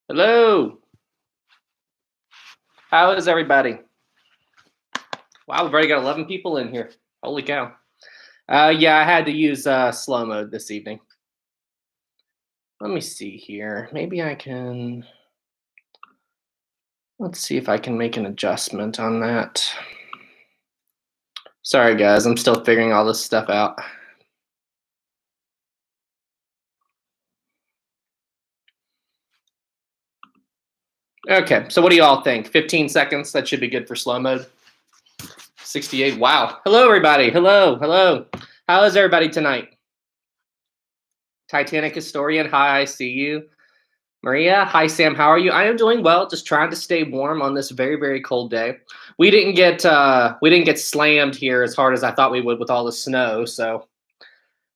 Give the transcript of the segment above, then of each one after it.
Hello. How is everybody? Wow, we've already got 11 people in here. Holy cow. Yeah, I had to use slow mode this evening. Let me see here. Maybe I can. Let's see if I can make an adjustment on that. Sorry, guys. I'm still figuring all this stuff out. Okay, so what do you all think? 15 seconds? That should be good for slow mode. 68. Wow. Hello, everybody. Hello. How is everybody tonight? Titanic historian. Hi, I see you. Maria, hi Sam, how are you? I am doing well, just trying to stay warm on this very, very cold day. We didn't get slammed here as hard as I thought we would with all the snow. So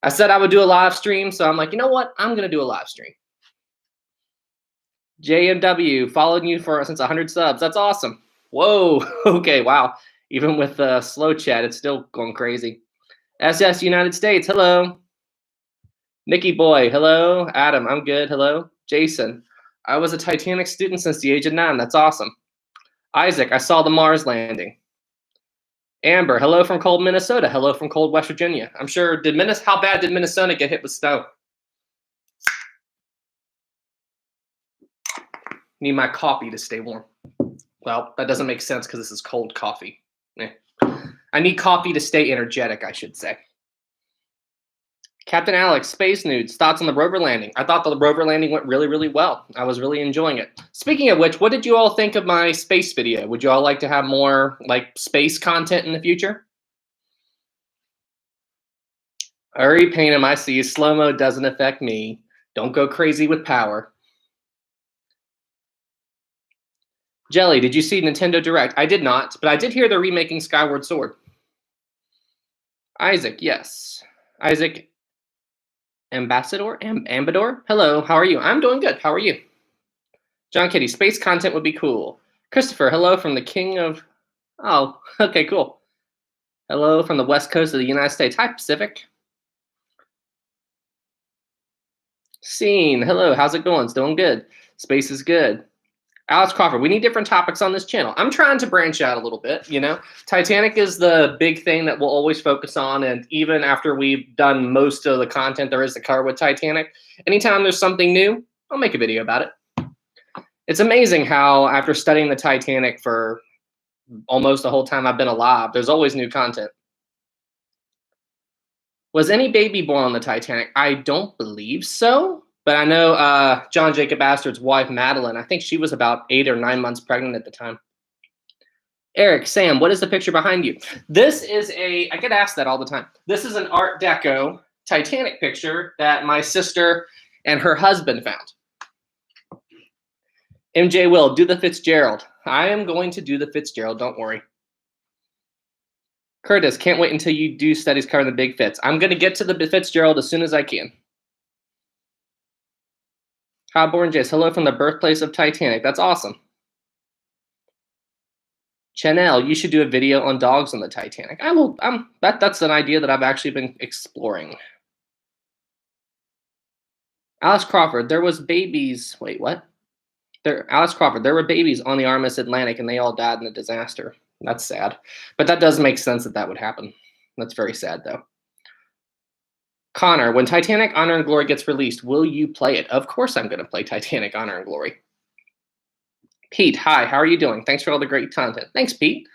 I said I would do a live stream. So I'm like, you know what? I'm gonna do a live stream. JMW, followed you for since 100 subs. That's awesome. Whoa. Okay, wow. Even with slow chat, it's still going crazy. SS United States, hello. Nikki Boy, hello. Adam, I'm good. Hello. Jason, I was a Titanic student since the age of 9. That's awesome. Isaac, I saw the Mars landing. Amber, hello from cold Minnesota. Hello from cold West Virginia. I'm sure, how bad did Minnesota get hit with snow? Need my coffee to stay warm. Well, that doesn't make sense because this is cold coffee. I need coffee to stay energetic, I should say. Captain Alex, Space Nudes, thoughts on the rover landing? I thought the rover landing went really, really well. I was really enjoying it. Speaking of which, what did you all think of my space video? Would you all like to have more like space content in the future? Uri Painham, I see. Slow-mo doesn't affect me. Don't go crazy with power. Jelly, did you see Nintendo Direct? I did not, but I did hear they're remaking Skyward Sword. Isaac, yes. Isaac Ambassador? Hello, how are you? I'm doing good. How are you? John Kitty, space content would be cool. Christopher, hello from the king of... Oh, okay, cool. Hello from the west coast of the United States. Hi, Pacific. Scene, hello, how's it going? It's doing good. Space is good. Alex Crawford, we need different topics on this channel. I'm trying to branch out a little bit, you know. Titanic is the big thing that we'll always focus on, and even after we've done most of the content there is to cover with Titanic, anytime there's something new, I'll make a video about it. It's amazing how after studying the Titanic for almost the whole time I've been alive, there's always new content. Was any baby born on the Titanic? I don't believe so. But I know John Jacob Astor's wife, Madeline, I think she was about 8 or 9 months pregnant at the time. Eric, Sam, what is the picture behind you? This is I get asked that all the time. This is an Art Deco Titanic picture that my sister and her husband found. MJ Will, do the Fitzgerald. I am going to do the Fitzgerald, don't worry. Curtis, can't wait until you do studies covering the big Fitz. I'm going to get to the Fitzgerald as soon as I can. Highborn Jace, hello from the birthplace of Titanic. That's awesome. Chanel, you should do a video on dogs on the Titanic. I will. That's an idea that I've actually been exploring. Alice Crawford, there was babies. Wait, what? Alice Crawford, there were babies on the RMS Atlantic, and they all died in the disaster. That's sad, but that does make sense that would happen. That's very sad, though. Connor, when Titanic Honor and Glory gets released, will you play it? Of course I'm going to play Titanic Honor and Glory. Pete, hi, how are you doing? Thanks for all the great content. Thanks, Pete.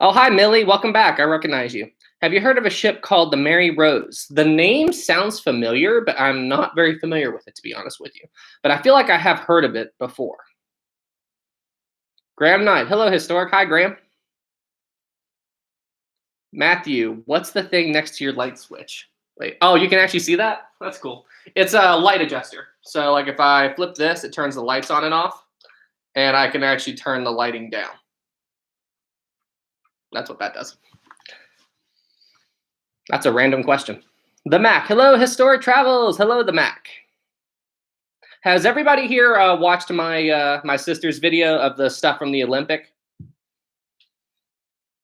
Oh, hi, Millie. Welcome back. I recognize you. Have you heard of a ship called the Mary Rose? The name sounds familiar, but I'm not very familiar with it, to be honest with you. But I feel like I have heard of it before. Graham Knight. Hello, Historic. Hi, Graham. Matthew, what's the thing next to your light switch? Wait, oh, you can actually see that? That's cool. It's a light adjuster. So like if I flip this, it turns the lights on and off, and I can actually turn the lighting down. That's what that does. That's a random question. The Mac, hello, Historic Travels. Hello, the Mac. Has everybody here watched my my sister's video of the stuff from the Olympic?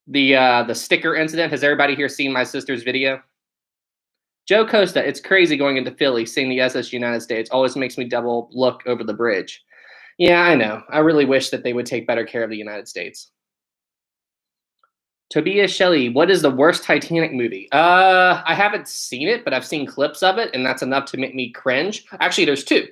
The sticker incident. Has everybody here seen my sister's video? Joe Costa, it's crazy going into Philly, seeing the SS United States. Always makes me double look over the bridge. Yeah, I know. I really wish that they would take better care of the United States. Tobias Shelley, what is the worst Titanic movie? I haven't seen it, but I've seen clips of it, and that's enough to make me cringe. Actually, there's two.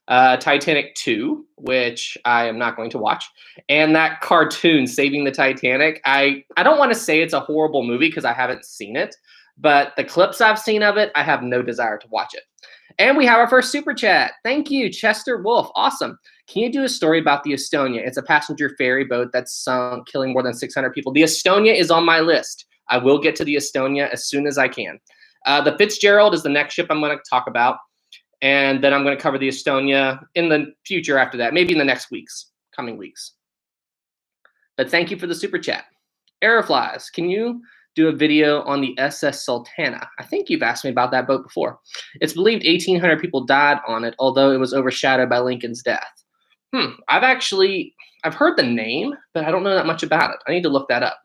Titanic 2, which I am not going to watch, and that cartoon Saving the Titanic. I don't want to say it's a horrible movie because I haven't seen it, but the clips I've seen of it, I have no desire to watch it. And we have our first super chat. Thank you, Chester Wolf. Awesome. Can you do a story about the Estonia? It's a passenger ferry boat that's sunk, killing more than 600 people. The Estonia is on my list. I will get to the Estonia as soon as I can. The Fitzgerald is the next ship I'm going to talk about. And then I'm going to cover the Estonia in the future after that, maybe in the next coming weeks. But thank you for the super chat. Aeroflies, can you do a video on the SS Sultana? I think you've asked me about that boat before. It's believed 1,800 people died on it, although it was overshadowed by Lincoln's death. I've heard the name, but I don't know that much about it. I need to look that up.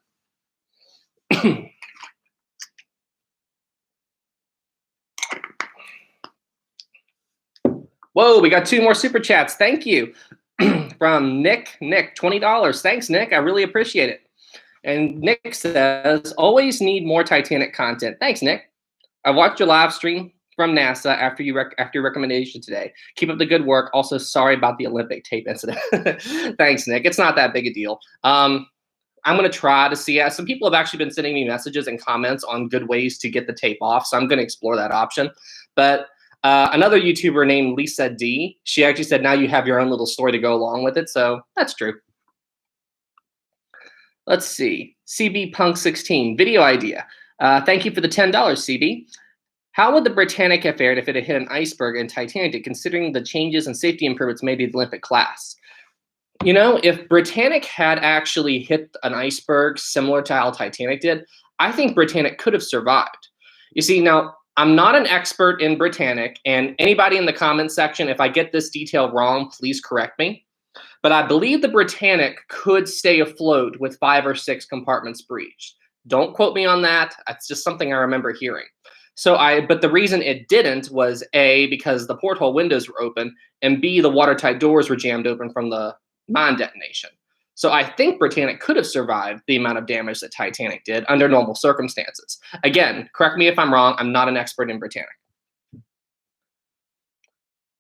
Whoa, we got 2 more super chats. Thank you. From Nick, $20. Thanks, Nick. I really appreciate it. And Nick says, always need more Titanic content. Thanks, Nick. I watched your live stream from NASA after your recommendation today. Keep up the good work. Also, sorry about the Olympic tape incident. Thanks, Nick. It's not that big a deal. I'm going to try to see. Some people have actually been sending me messages and comments on good ways to get the tape off, so I'm going to explore that option. But another YouTuber named Lisa D, she actually said, now you have your own little story to go along with it, so that's true. Let's see. CB Punk 16, video idea. Thank you for the $10, CB. How would the Britannic have fared if it had hit an iceberg in Titanic, considering the changes and safety improvements made to the Olympic class? You know, if Britannic had actually hit an iceberg similar to how Titanic did, I think Britannic could have survived. You see, now, I'm not an expert in Britannic, and anybody in the comments section, if I get this detail wrong, please correct me. But I believe the Britannic could stay afloat with 5 or 6 compartments breached. Don't quote me on that. That's just something I remember hearing. But the reason it didn't was A, because the porthole windows were open, and B, the watertight doors were jammed open from the mine detonation. So I think Britannic could have survived the amount of damage that Titanic did under normal circumstances. Again, correct me if I'm wrong. I'm not an expert in Britannic.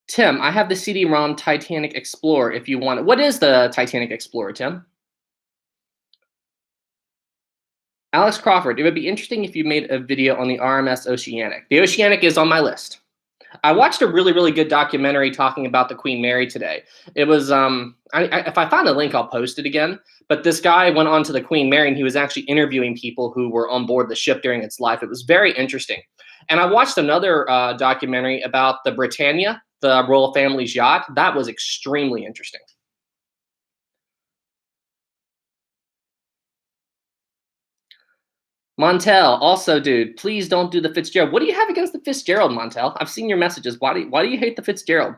Tim, I have the CD-ROM Titanic Explorer if you want it. What is the Titanic Explorer, Tim? Alex Crawford, it would be interesting if you made a video on the RMS Oceanic. The Oceanic is on my list. I watched a really, really good documentary talking about the Queen Mary today. It was, if I find a link, I'll post it again. But this guy went on to the Queen Mary, and he was actually interviewing people who were on board the ship during its life. It was very interesting. And I watched another documentary about the Britannia, the royal family's yacht. That was extremely interesting. Montel, also, dude, please don't do the Fitzgerald. What do you have against the Fitzgerald, Montel? I've seen your messages. Why do you hate the Fitzgerald?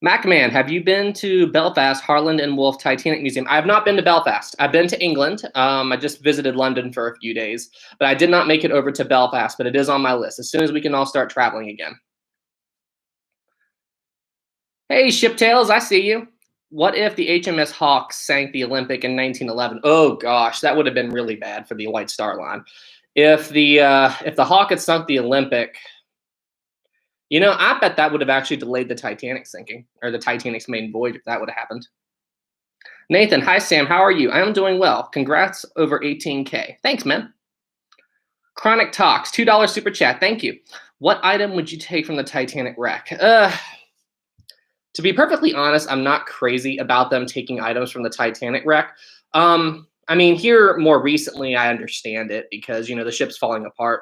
Macman, have you been to Belfast, Harland and Wolff Titanic Museum? I have not been to Belfast. I've been to England. I just visited London for a few days, but I did not make it over to Belfast, but it is on my list as soon as we can all start traveling again. Hey, Ship Tales, I see you. What if the HMS Hawk sank the Olympic in 1911? Oh gosh, that would have been really bad for the White Star Line. If the Hawk had sunk the Olympic, you know, I bet that would have actually delayed the Titanic sinking, or the Titanic's maiden voyage, if that would have happened. Nathan, hi Sam, how are you? I am doing well. Congrats over 18K. Thanks, man. Chronic Talks, $2 super chat. Thank you. What item would you take from the Titanic wreck? To be perfectly honest, I'm not crazy about them taking items from the Titanic wreck. I mean, here more recently, I understand it because, you know, the ship's falling apart.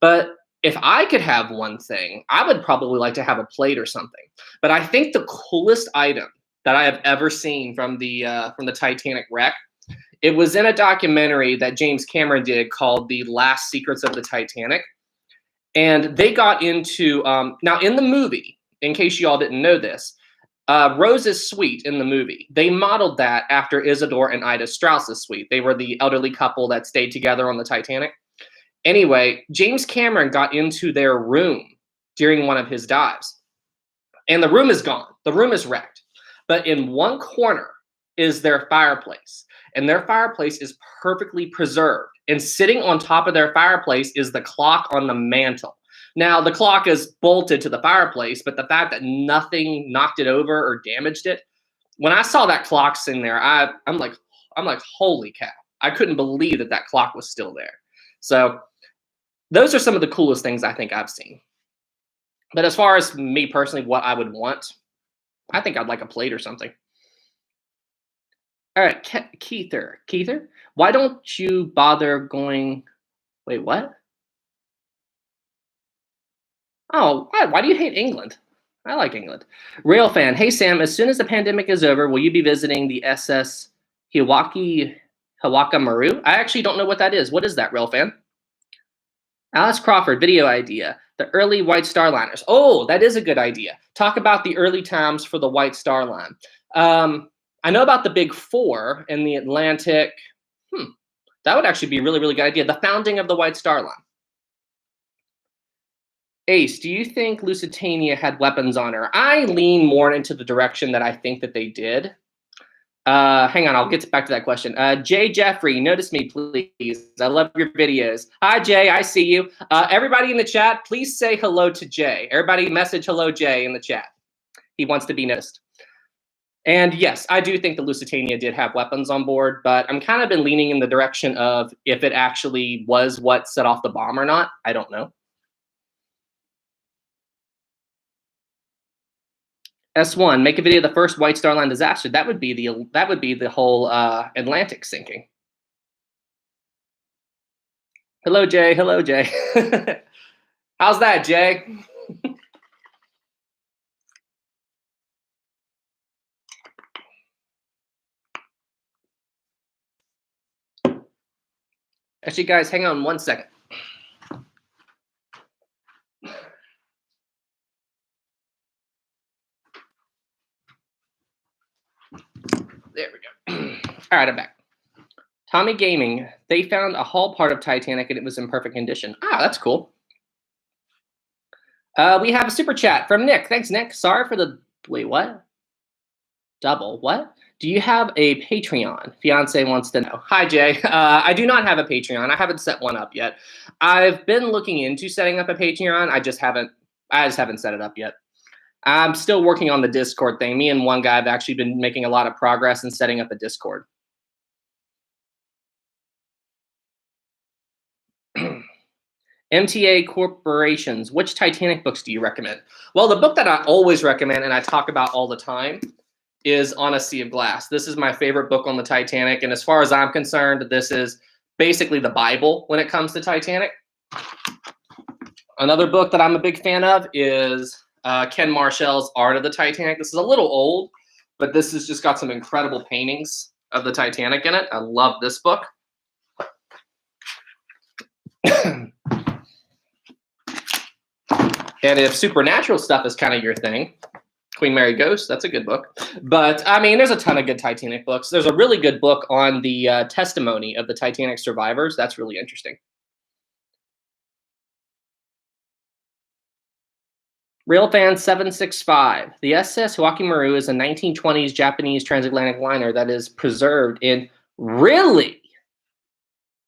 But if I could have one thing, I would probably like to have a plate or something. But I think the coolest item that I have ever seen from the Titanic wreck, it was in a documentary that James Cameron did called The Last Secrets of the Titanic. And they got into, now in the movie, in case you all didn't know this, Rose's suite in the movie, they modeled that after Isidore and Ida Strauss's suite. They were the elderly couple that stayed together on the Titanic. Anyway, James Cameron got into their room during one of his dives. And the room is gone. The room is wrecked. But in one corner is their fireplace, and their fireplace is perfectly preserved. And sitting on top of their fireplace is the clock on the mantle. Now, the clock is bolted to the fireplace, but the fact that nothing knocked it over or damaged it, when I saw that clock sitting there, I'm like, holy cow! I couldn't believe that that clock was still there. So those are some of the coolest things I think I've seen. But as far as me personally, what I would want, I think I'd like a plate or something. All right, Keither, why don't you bother going? Wait, what? Oh, why do you hate England? I like England. Rail fan, hey Sam, as soon as the pandemic is over, will you be visiting the SS Hiwaka Maru? I actually don't know what that is. What is that, Rail fan? Alice Crawford, video idea. The early White Star Liners. Oh, that is a good idea. Talk about the early times for the White Star Line. I know about the Big Four in the Atlantic. That would actually be a really, really good idea. The founding of the White Star Line. Ace, do you think Lusitania had weapons on her? I lean more into the direction that I think that they did. Hang on, I'll get back to that question. Jay Jeffrey, notice me, please. I love your videos. Hi, Jay, I see you. Everybody in the chat, please say hello to Jay. Everybody message hello, Jay, in the chat. He wants to be noticed. And yes, I do think the Lusitania did have weapons on board, but I'm kind of been leaning in the direction of if it actually was what set off the bomb or not. I don't know. S1, make a video of the first White Star Line disaster. That would be the whole Atlantic sinking. Hello, Jay. Hello, Jay. How's that, Jay? Actually, guys, hang on one second. There we go. All right, I'm back. Tommy Gaming, they found a hull part of Titanic and it was in perfect condition. Ah, that's cool. We have a super chat from Nick. Thanks, Nick. Sorry for the, wait, what? Double, what? Do you have a Patreon? Fiance wants to know. Hi, Jay. I do not have a Patreon. I haven't set one up yet. I've been looking into setting up a Patreon. I just haven't set it up yet. I'm still working on the Discord thing. Me and one guy have actually been making a lot of progress in setting up a Discord. MTA Corporations, which Titanic books do you recommend? Well, the book that I always recommend and I talk about all the time is On a Sea of Glass. This is my favorite book on the Titanic. And as far as I'm concerned, this is basically the Bible when it comes to Titanic. Another book that I'm a big fan of is Ken Marshall's Art of the Titanic. This is a little old, but this has just got some incredible paintings of the Titanic in it. I love this book. And if supernatural stuff is kind of your thing, Queen Mary Ghost, that's a good book. But, I mean, there's a ton of good Titanic books. There's a really good book on the testimony of the Titanic survivors. That's really interesting. Railfan 765. The SS Joaquin Maru is a 1920s Japanese transatlantic liner that is preserved in really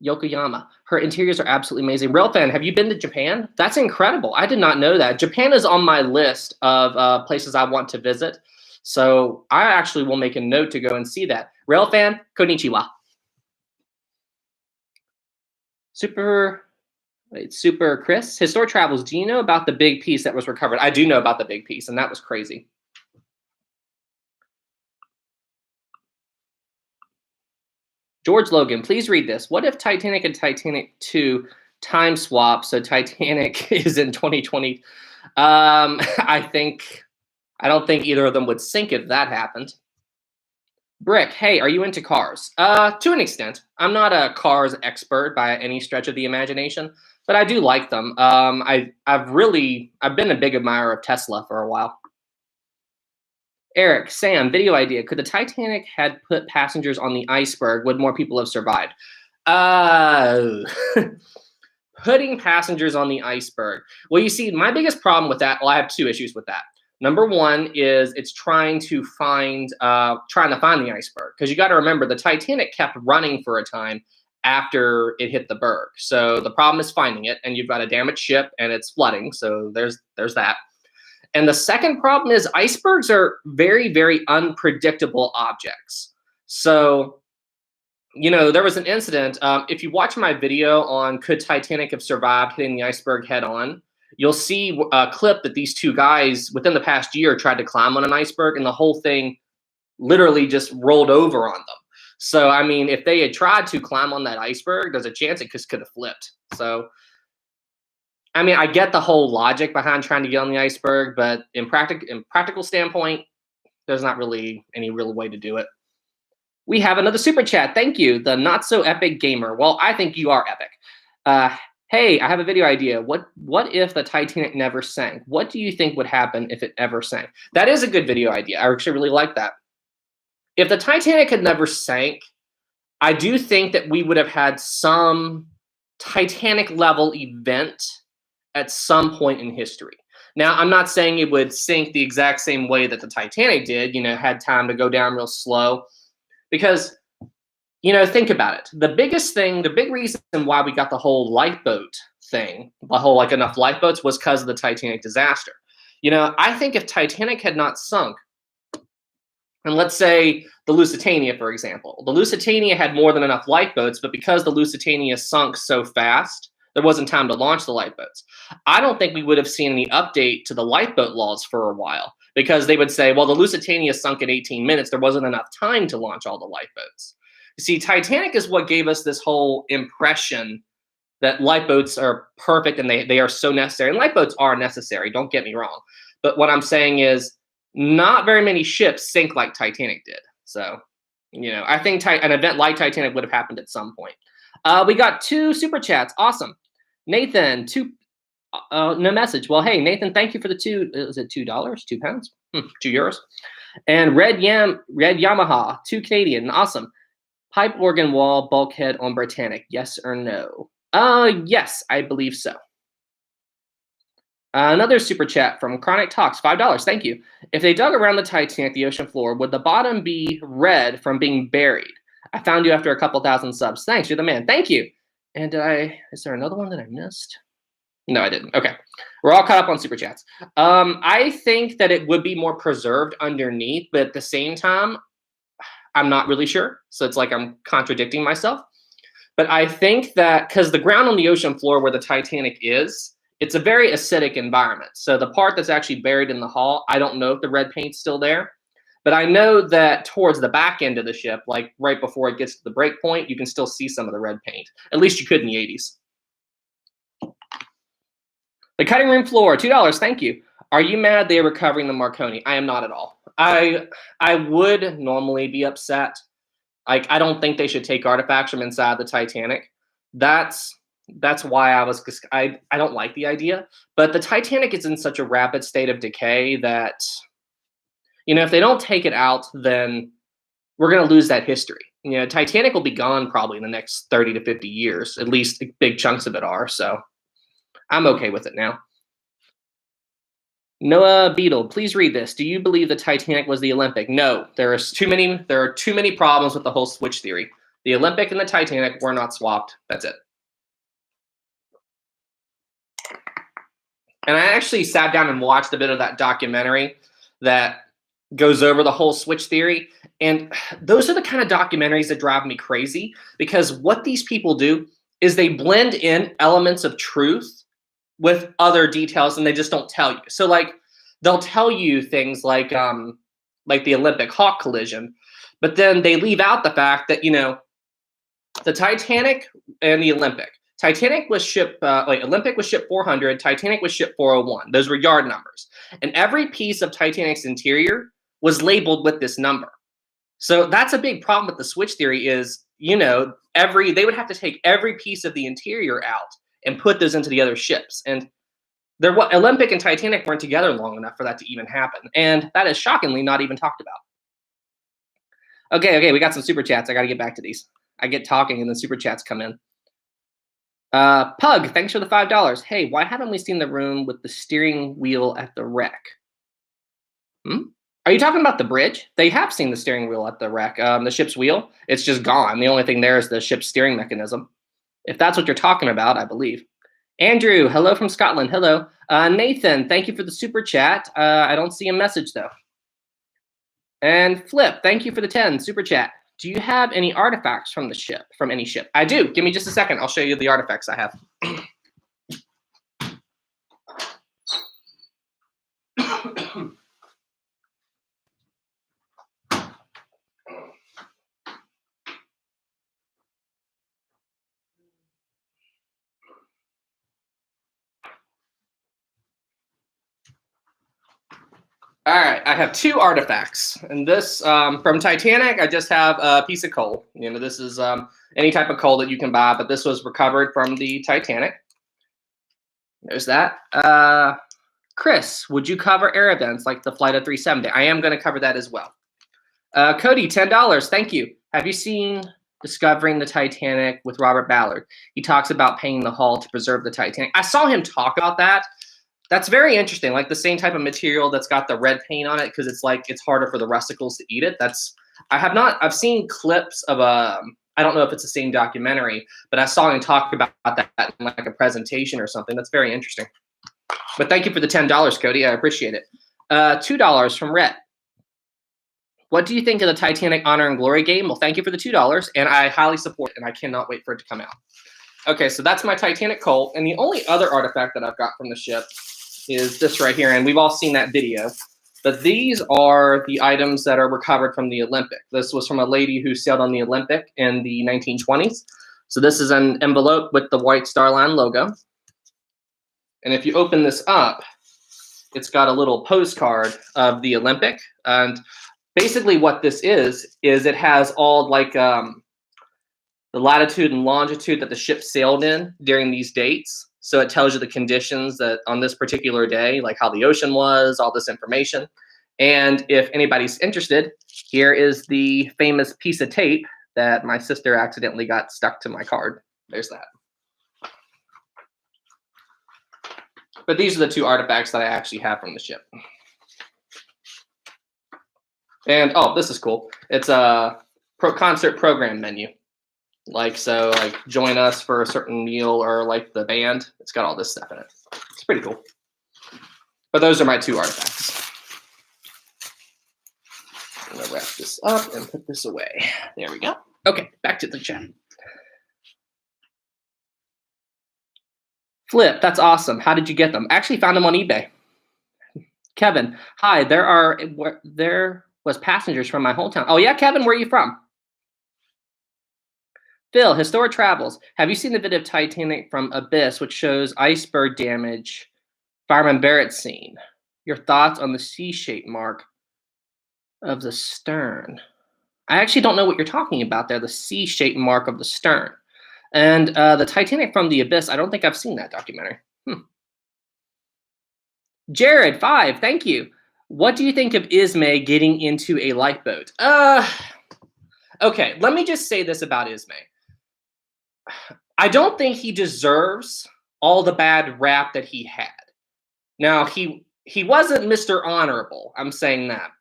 Yokoyama. Her interiors are absolutely amazing. Railfan, have you been to Japan? That's incredible. I did not know that. Japan is on my list of places I want to visit. So I actually will make a note to go and see that. Railfan, konnichiwa. Super Chris, Historic Travels, do you know about the big piece that was recovered? I do know about the big piece, and that was crazy. George Logan, please read this. What if Titanic and Titanic 2 time swap so Titanic is in 2020? I don't think either of them would sink if that happened. Brick, hey, are you into cars? To an extent. I'm not a cars expert by any stretch of the imagination, but I do like them. I've been a big admirer of Tesla for a while. Eric, Sam, video idea. Could the Titanic had put passengers on the iceberg? Would more people have survived? Putting passengers on the iceberg. Well, you see, my biggest problem with that, well, I have two issues with that. Number one is it's trying to find the iceberg, because you got to remember the Titanic kept running for a time after it hit the berg. So the problem is finding it, and you've got a damaged ship and it's flooding. So there's that. And the second problem is icebergs are very, very unpredictable objects. So, there was an incident. If you watch my video on could Titanic have survived hitting the iceberg head on, you'll see a clip that these two guys within the past year tried to climb on an iceberg, and the whole thing literally just rolled over on them. So, I mean, if they had tried to climb on that iceberg, there's a chance it just could have flipped. So, I mean, I get the whole logic behind trying to get on the iceberg, but in practical standpoint, there's not really any real way to do it. We have another super chat. Thank you, the not so epic gamer. Well, I think you are epic. Hey, I have a video idea. What if the Titanic never sank? What do you think would happen if it ever sank? That is a good video idea. I actually really like that. If the Titanic had never sank, I do think that we would have had some Titanic level event at some point in history. Now, I'm not saying it would sink the exact same way that the Titanic did, had time to go down real slow. Because, think about it. The big reason why we got the whole lifeboat thing, the whole enough lifeboats, was because of the Titanic disaster. I think if Titanic had not sunk, and let's say the Lusitania, for example, the Lusitania had more than enough lifeboats, but because the Lusitania sunk so fast, there wasn't time to launch the lifeboats. I don't think we would have seen any update to the lifeboat laws for a while, because they would say, well, the Lusitania sunk in 18 minutes. There wasn't enough time to launch all the lifeboats. You see, Titanic is what gave us this whole impression that lifeboats are perfect and they are so necessary. And lifeboats are necessary, don't get me wrong. But what I'm saying is not very many ships sink like Titanic did. So, I think an event like Titanic would have happened at some point. We got 2 super chats. Awesome. Nathan, no message. Well, hey, Nathan, thank you for the is it $2? £2? €2. And Red Yamaha, 2 Canadian. Awesome. Pipe organ wall bulkhead on Britannic. Yes or no? Yes, I believe so. Another super chat from Chronic Talks, $5. Thank you. If they dug around the Titanic, the ocean floor, would the bottom be red from being buried? I found you after a couple thousand subs. Thanks, you're the man. Thank you. And is there another one that I missed? No, I didn't. Okay. We're all caught up on super chats. I think that it would be more preserved underneath, but at the same time, I'm not really sure. So it's like I'm contradicting myself. But I think that because the ground on the ocean floor where the Titanic is, it's a very acidic environment. So the part that's actually buried in the hull, I don't know if the red paint's still there. But I know that towards the back end of the ship, like right before it gets to the break point, you can still see some of the red paint. At least you could in the 80s. The cutting room floor, $2. Thank you. Are you mad they are recovering the Marconi? I am not at all. I would normally be upset. I don't think they should take artifacts from inside the Titanic. That's why I don't like the idea. But the Titanic is in such a rapid state of decay that, if they don't take it out, then we're going to lose that history. Titanic will be gone probably in the next 30 to 50 years. At least big chunks of it are. So I'm okay with it now. Noah Beetle, please read this. Do you believe the Titanic was the Olympic? No, there are too many problems with the whole switch theory. The Olympic and the Titanic were not swapped. That's it. And I actually sat down and watched a bit of that documentary that goes over the whole switch theory. And those are the kind of documentaries that drive me crazy, because what these people do is they blend in elements of truth with other details, and they just don't tell you. So they'll tell you things like the Olympic Hawk collision, but then they leave out the fact that, the Titanic and the Olympic. Titanic was ship, Olympic was ship 400, Titanic was ship 401. Those were yard numbers. And every piece of Titanic's interior was labeled with this number. So that's a big problem with the switch theory is, they would have to take every piece of the interior out and put those into the other ships. And Olympic and Titanic weren't together long enough for that to even happen. And that is shockingly not even talked about. Okay, we got some super chats. I got to get back to these. I get talking and then super chats come in. Pug, thanks for the $5. Hey, why haven't we seen the room with the steering wheel at the wreck? Hmm? Are you talking about the bridge? They have seen the steering wheel at the wreck. The ship's wheel, it's just gone. The only thing there is the ship's steering mechanism. If that's what you're talking about, I believe. Andrew, hello from Scotland. Hello. Nathan, thank you for the super chat. I don't see a message though. And Flip, thank you for the 10 super chat. Do you have any artifacts from the ship, from any ship? I do. Give me just a second. I'll show you the artifacts I have. All right, I have 2 artifacts, and this from Titanic. I just have a piece of coal. You know, this is any type of coal that you can buy, but this was recovered from the Titanic. There's that. Chris, would you cover air events like the flight of 370? I am going to cover that as well. Cody, $10. Thank you. Have you seen Discovering the Titanic with Robert Ballard? He talks about paying the hull to preserve the Titanic. I saw him talk about that. That's very interesting. Like the same type of material that's got the red paint on it, because it's like it's harder for the rusticles to eat it. I've seen clips of I don't know if it's the same documentary, but I saw him talk about that in like a presentation or something. That's very interesting. But thank you for the $10, Cody. I appreciate it. $2 from Rhett. What do you think of the Titanic Honor and Glory game? Well, thank you for the $2, and I highly support it, and I cannot wait for it to come out. Okay, so that's my Titanic coal, and the only other artifact that I've got from the ship is this right here, and we've all seen that video. But these are the items that are recovered from the Olympic. This was from a lady who sailed on the Olympic in the 1920s. So this is an envelope with the White Star Line logo. And if you open this up, it's got a little postcard of the Olympic. And basically what this is it has all like the latitude and longitude that the ship sailed in during these dates. So it tells you the conditions that on this particular day, like how the ocean was, all this information. And if anybody's interested, here is the famous piece of tape that my sister accidentally got stuck to my card. There's that. But these are the 2 artifacts that I actually have from the ship. And oh, this is cool. It's a concert program menu. Like, so like join us for a certain meal, or like the band. It's got all this stuff in it. It's pretty cool. But those are my 2 artifacts. I'm gonna wrap this up and put this away. There we go. Okay, back to the chat. Flip, that's awesome. How did you get them? I actually found them on eBay. Kevin, hi, there was passengers from my hometown. Oh yeah, Kevin, where are you from? Phil, Historic Travels. Have you seen the video of Titanic from Abyss, which shows iceberg damage, Fireman Barrett scene? Your thoughts on the C-shaped mark of the stern? I actually don't know what you're talking about there, the C-shaped mark of the stern. And the Titanic from the Abyss, I don't think I've seen that documentary. Jared, 5, thank you. What do you think of Ismay getting into a lifeboat? Okay, let me just say this about Ismay. I don't think he deserves all the bad rap that he had. Now, he wasn't Mr. Honorable, I'm saying that.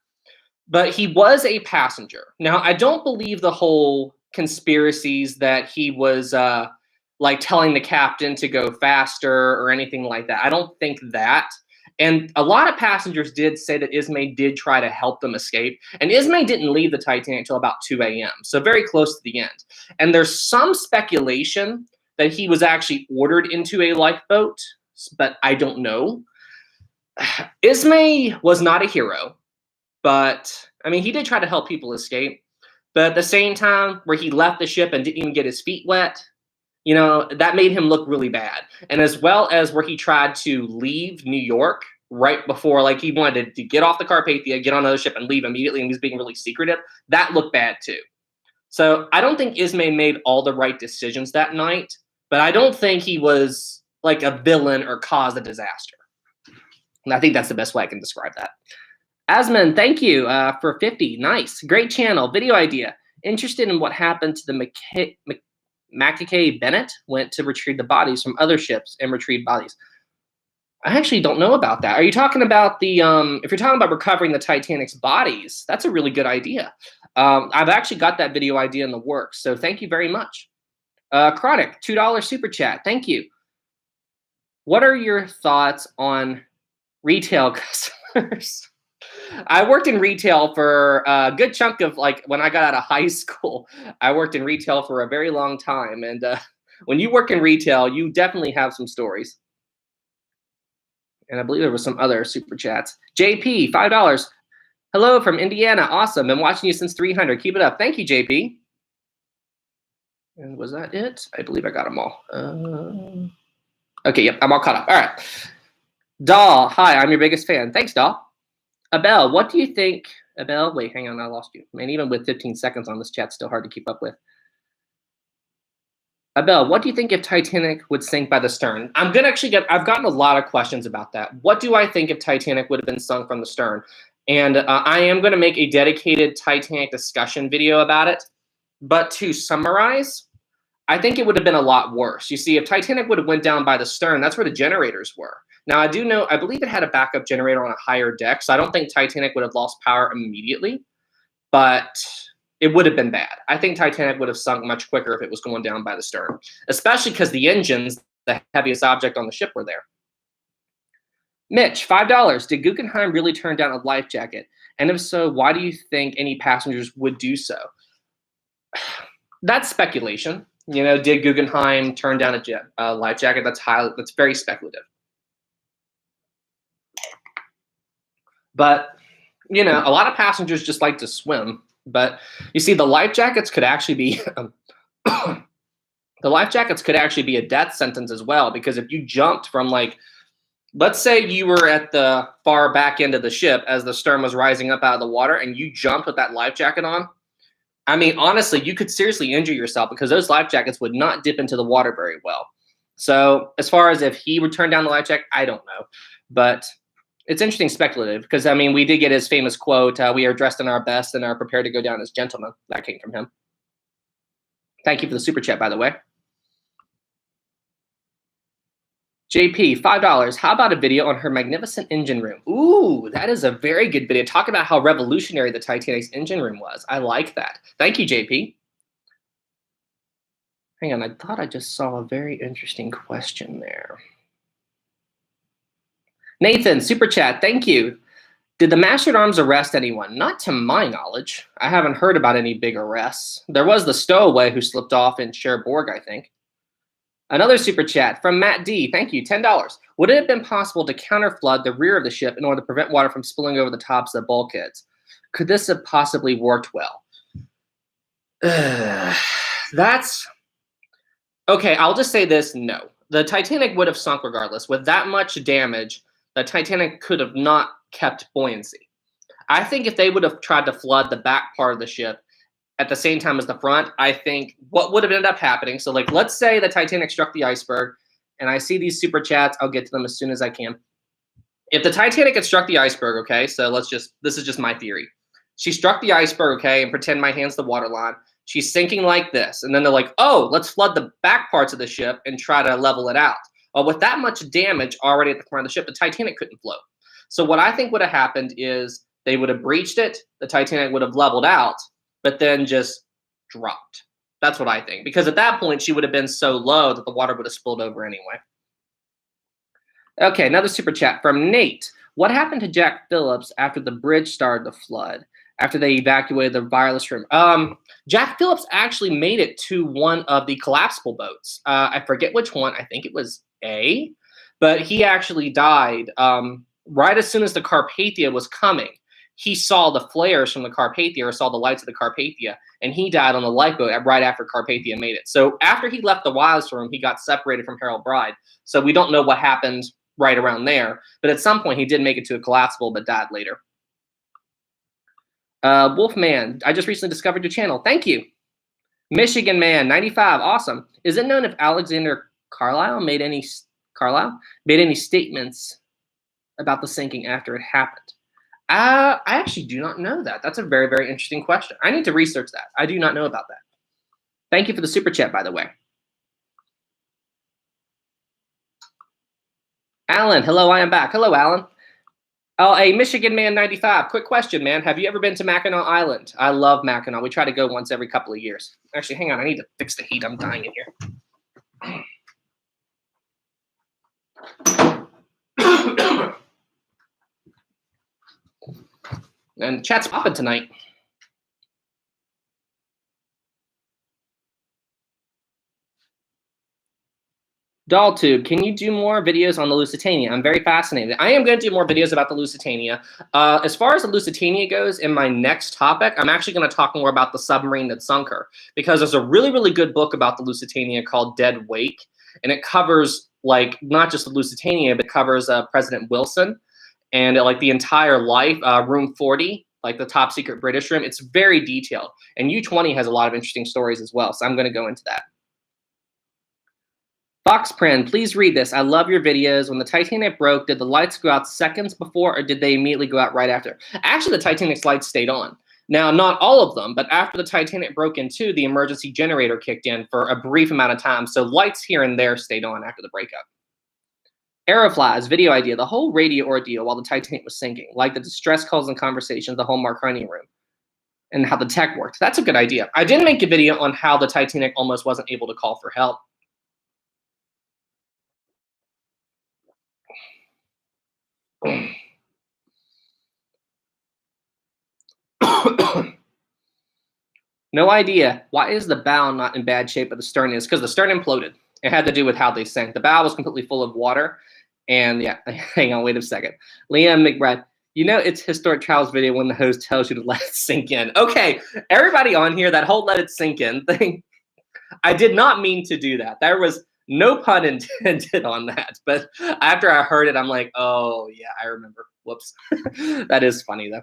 But he was a passenger. Now, I don't believe the whole conspiracies that he was like telling the captain to go faster or anything like that. I don't think that. And a lot of passengers did say that Ismay did try to help them escape. And Ismay didn't leave the Titanic until about 2 a.m., so very close to the end. And there's some speculation that he was actually ordered into a lifeboat, but I don't know. Ismay was not a hero, but, I mean, he did try to help people escape. But at the same time, where he left the ship and didn't even get his feet wet, you know, that made him look really bad. And as well as where he tried to leave New York right before, like he wanted to get off the Carpathia, get on another ship and leave immediately, and he was being really secretive, that looked bad too. So I don't think Ismay made all the right decisions that night, but I don't think he was like a villain or caused a disaster. And I think that's the best way I can describe that. Asman, thank you for 50. Nice. Great channel. Video idea. Interested in what happened to the Mackay Bennett went to retrieve the bodies from other ships and retrieve bodies. I actually don't know about that. Are you talking about the if you're talking about recovering the Titanic's bodies, that's a really good idea. I've actually got that video idea in the works, so thank you very much. Chronic, $2 super chat. Thank you. What are your thoughts on retail customers? I worked in retail for a good chunk of like when I got out of high school. I worked in retail for a very long time, and when you work in retail, you definitely have some stories. And I believe there was some other super chats. JP, $5. Hello from Indiana. Awesome. Been watching you since 300. Keep it up. Thank you, JP. And was that it? I believe I got them all. Okay, yep, I'm all caught up. All right. Doll, hi, I'm your biggest fan. Thanks, Doll. Abel, what do you think? Abel, wait, hang on, I lost you. Man, even with 15 seconds on this chat, still hard to keep up with. Abel, what do you think if Titanic would sink by the stern? I've gotten a lot of questions about that. What do I think if Titanic would have been sunk from the stern? And I am going to make a dedicated Titanic discussion video about it. But to summarize, I think it would have been a lot worse. You see, if Titanic would have went down by the stern, that's where the generators were. Now, I believe it had a backup generator on a higher deck, so I don't think Titanic would have lost power immediately, but it would have been bad. I think Titanic would have sunk much quicker if it was going down by the stern, especially because the engines, the heaviest object on the ship, were there. Mitch, $5. Did Guggenheim really turn down a life jacket? And if so, why do you think any passengers would do so? That's speculation. You know, did Guggenheim turn down a life jacket? That's very speculative. But, you know, a lot of passengers just like to swim. But you see, the life jackets could actually be a death sentence as well, because if you jumped from, like, let's say you were at the far back end of the ship as the stern was rising up out of the water and you jumped with that life jacket on. I mean, honestly, you could seriously injure yourself because those life jackets would not dip into the water very well. So as far as if he would turn down the life jacket, I don't know. But it's interesting speculative because, I mean, we did get his famous quote, we are dressed in our best and are prepared to go down as gentlemen. That came from him. Thank you for the super chat, by the way. JP, $5. How about a video on her magnificent engine room? Ooh, that is a very good video. Talk about how revolutionary the Titanic's engine room was. I like that. Thank you, JP. Hang on, I thought I just saw a very interesting question there. Nathan, super chat, thank you. Did the Master-at-Arms arrest anyone? Not to my knowledge. I haven't heard about any big arrests. There was the stowaway who slipped off in Cherbourg, I think. Another super chat from Matt D. Thank you, $10. Would it have been possible to counterflood the rear of the ship in order to prevent water from spilling over the tops of the bulkheads? Could this have possibly worked well? That's okay. I'll just say this: no, the Titanic would have sunk regardless. With that much damage, the Titanic could have not kept buoyancy. I think if they would have tried to flood the back part of the ship at the same time as the front, I think what would have ended up happening. So, like, let's say the Titanic struck the iceberg, and I see these super chats. I'll get to them as soon as I can. If the Titanic had struck the iceberg, okay, so this is just my theory. She struck the iceberg, okay, and pretend my hand's the waterline. She's sinking like this. And then they're like, oh, let's flood the back parts of the ship and try to level it out. Well, with that much damage already at the front of the ship, the Titanic couldn't float. So what I think would have happened is they would have breached it, the Titanic would have leveled out, but then just dropped. That's what I think. Because at that point, she would have been so low that the water would have spilled over anyway. Okay, another super chat from Nate. What happened to Jack Phillips after the bridge started to flood? After they evacuated the wireless room? Jack Phillips actually made it to one of the collapsible boats. I forget which one. I think it was A. But he actually died right as soon as the Carpathia was coming. He saw the flares from the Carpathia, or saw the lights of the Carpathia, and he died on the lifeboat right after Carpathia made it. So after he left the wireless room, he got separated from Harold Bride. So we don't know what happened right around there. But at some point, he did make it to a collapsible, but died later. Wolfman, I just recently discovered your channel. Thank you. Michigan Man, 95, awesome. Is it known if Alexander Carlisle made any statements about the sinking after it happened? I actually do not know that. That's a very, very interesting question. I need to research that. I do not know about that. Thank you for the super chat, by the way. Alan, hello, I am back. Hello, Alan. Oh, a Michigan Man 95. Quick question, man. Have you ever been to Mackinac Island? I love Mackinac. We try to go once every couple of years. Actually, hang on. I need to fix the heat. I'm dying in here. And chat's popping tonight. DollTube, can you do more videos on the Lusitania? I'm very fascinated. I am going to do more videos about the Lusitania. As far as the Lusitania goes, in my next topic, I'm actually going to talk more about the submarine that sunk her, because there's a really, really good book about the Lusitania called Dead Wake, and it covers like not just the Lusitania, but covers President Wilson and like the entire life, room 40, like the top secret British room. It's very detailed, and U-20 has a lot of interesting stories as well, so I'm going to go into that. Foxprin, please read this. I love your videos. When the Titanic broke, did the lights go out seconds before, or did they immediately go out right after? Actually, the Titanic's lights stayed on. Now, not all of them, but after the Titanic broke in two, the emergency generator kicked in for a brief amount of time, so lights here and there stayed on after the breakup. Aeroflies, video idea, the whole radio ordeal while the Titanic was sinking, like the distress calls and conversations, the whole Marconi room, and how the tech worked. That's a good idea. I did make a video on how the Titanic almost wasn't able to call for help. No idea. Why is the bow not in bad shape, but the stern is? Because the stern imploded. It had to do with how they sank. The bow was completely full of water. And yeah, hang on, wait a second. Liam McBride, you know it's Historic Trials video when the host tells you to let it sink in. Okay, everybody on here, that whole let it sink in thing, I did not mean to do that. There was no pun intended on that. But after I heard it, I'm like, oh, yeah, I remember. Whoops. That is funny, though.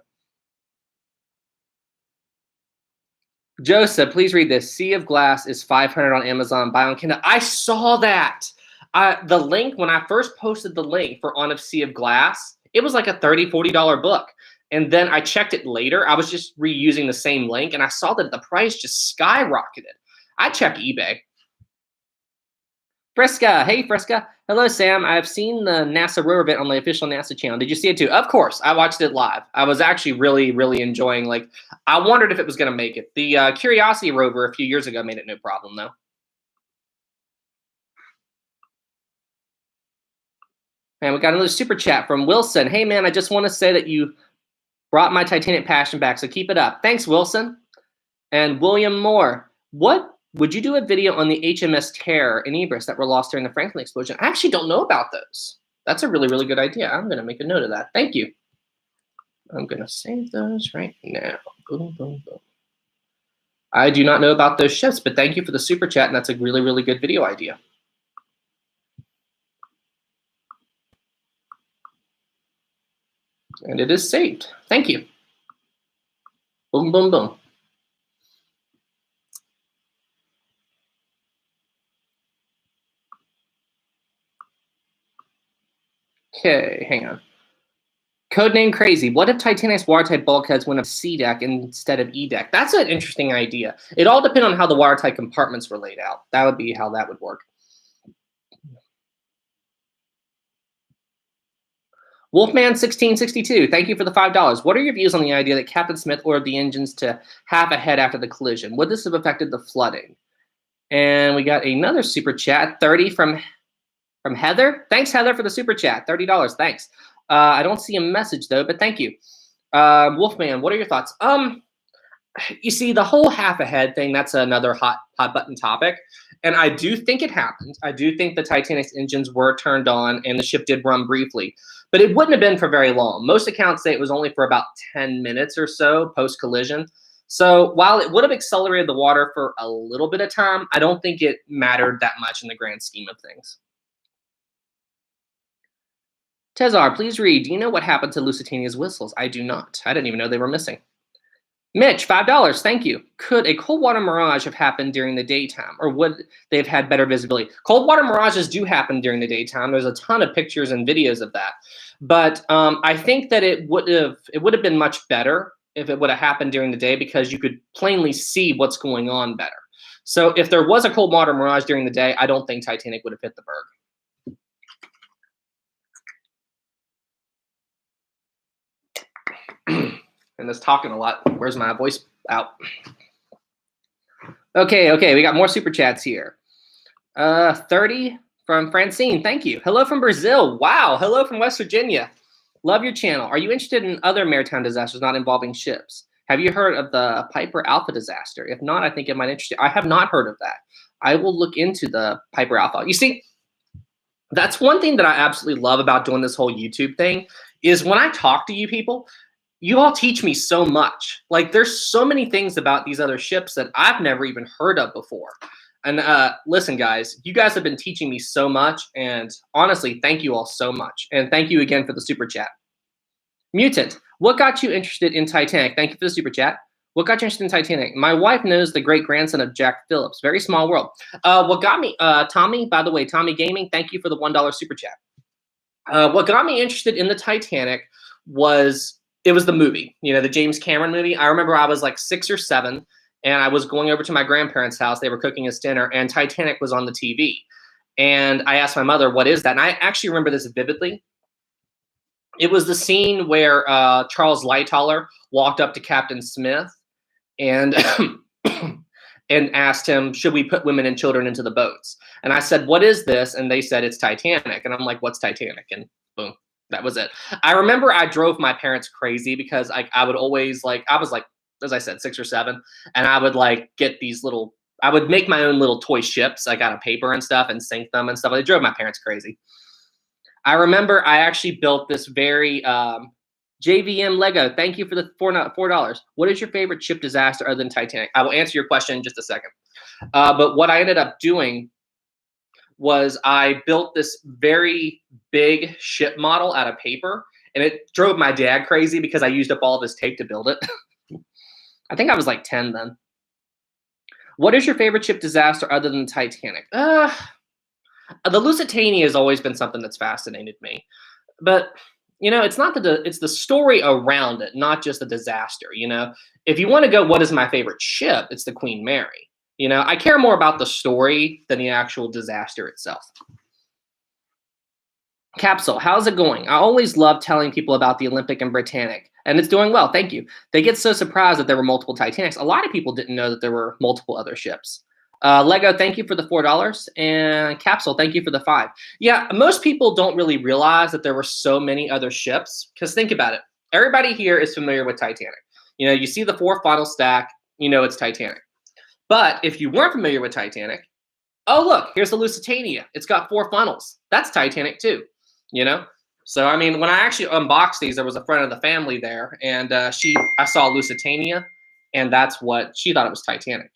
Joseph, please read this. Sea of Glass is $500 on Amazon. Buy on Kindle. I saw that. The link, when I first posted the link for On of Sea of Glass, it was like a $30, $40 book. And then I checked it later. I was just reusing the same link, and I saw that the price just skyrocketed. I check eBay. Fresca, hey Fresca. Hello Sam, I've seen the NASA rover event on the official NASA channel. Did you see it too? Of course, I watched it live. I was actually really, really enjoying, like, I wondered if it was gonna make it. The Curiosity rover a few years ago made it no problem though. And we got another super chat from Wilson. Hey man, I just want to say that you brought my Titanic passion back, so keep it up. Thanks, Wilson. And William Moore, what would you do a video on the HMS Terror and Ibris that were lost during the Franklin explosion? I actually don't know about those. That's a really, really good idea. I'm going to make a note of that. Thank you. I'm going to save those right now. Boom, boom, boom. I do not know about those ships, but thank you for the super chat, and that's a really, really good video idea. And it is saved. Thank you. Boom, boom, boom. Okay, hang on. Codename Crazy. What if Titanic's watertight bulkheads went up C deck instead of E deck? That's an interesting idea. It all depends on how the watertight compartments were laid out. That would be how that would work. Wolfman1662, thank you for the $5. What are your views on the idea that Captain Smith ordered the engines to half ahead after the collision? Would this have affected the flooding? And we got another super chat, 30 from Heather. Thanks, Heather, for the super chat. $30. Thanks. I don't see a message though, but thank you. Wolfman, what are your thoughts? You see, the whole half ahead thing, that's another hot button topic. And I do think it happened. I do think the Titanic's engines were turned on and the ship did run briefly, but it wouldn't have been for very long. Most accounts say it was only for about 10 minutes or so post-collision. So while it would have accelerated the water for a little bit of time, I don't think it mattered that much in the grand scheme of things. Tezar, please read. Do you know what happened to Lusitania's whistles? I do not. I didn't even know they were missing. Mitch, $5. Thank you. Could a cold water mirage have happened during the daytime, or would they have had better visibility? Cold water mirages do happen during the daytime. There's a ton of pictures and videos of that. But I think that it would have been much better if it would have happened during the day, because you could plainly see what's going on better. So if there was a cold water mirage during the day, I don't think Titanic would have hit the berg. and this talking a lot. Where's my voice out? Okay, we got more super chats here. 30 from Francine, thank you. Hello from Brazil. Wow, hello from West Virginia. Love your channel. Are you interested in other maritime disasters not involving ships? Have you heard of the Piper Alpha disaster? If not, I think it might interest you. I have not heard of that. I will look into the Piper Alpha. You see, that's one thing that I absolutely love about doing this whole YouTube thing is when I talk to you people, you all teach me so much. Like there's so many things about these other ships that I've never even heard of before. And listen, guys, you guys have been teaching me so much. And honestly, thank you all so much. And thank you again for the super chat. Mutant, what got you interested in Titanic? Thank you for the super chat. What got you interested in Titanic? My wife knows the great grandson of Jack Phillips. Very small world. What got me, Tommy, by the way, Tommy Gaming, thank you for the $1 super chat. What got me interested in the Titanic was, it was the movie, you know, the James Cameron movie. I remember I was like 6 or 7 and I was going over to my grandparents' house. They were cooking us dinner and Titanic was on the TV. And I asked my mother, what is that? And I actually remember this vividly. It was the scene where Charles Lightoller walked up to Captain Smith and and asked him, should we put women and children into the boats? And I said, what is this? And they said, it's Titanic. And I'm like, what's Titanic? And boom, that was it. I remember I drove my parents crazy because I would always like, I was like, as I said, 6 or 7. And I would like get these little, I would make my own little toy ships, like out of paper and stuff and sink them and stuff. It drove my parents crazy. I remember I actually built this very JVM Lego. Thank you for the $4. What is your favorite ship disaster other than Titanic? I will answer your question in just a second. But what I ended up doing was I built this very big ship model out of paper, and it drove my dad crazy because I used up all this tape to build it. I think I was like 10 then. What is your favorite ship disaster other than Titanic? The Lusitania has always been something that's fascinated me, but you know, it's not it's the story around it, not just the disaster. You know, if you want to go, what is my favorite ship? It's the Queen Mary. You know, I care more about the story than the actual disaster itself. Capsule, how's it going? I always love telling people about the Olympic and Britannic, and it's doing well. Thank you. They get so surprised that there were multiple Titanics. A lot of people didn't know that there were multiple other ships. Lego, thank you for the $4. And Capsule, thank you for the 5. Yeah, most people don't really realize that there were so many other ships. Because think about it. Everybody here is familiar with Titanic. You know, you see the 4 funnel stack, you know it's Titanic. But if you weren't familiar with Titanic, oh, look, here's the Lusitania. It's got 4 funnels. That's Titanic too, you know? So, I mean, when I actually unboxed these, there was a friend of the family there. And I saw Lusitania, and that's what she thought it was Titanic.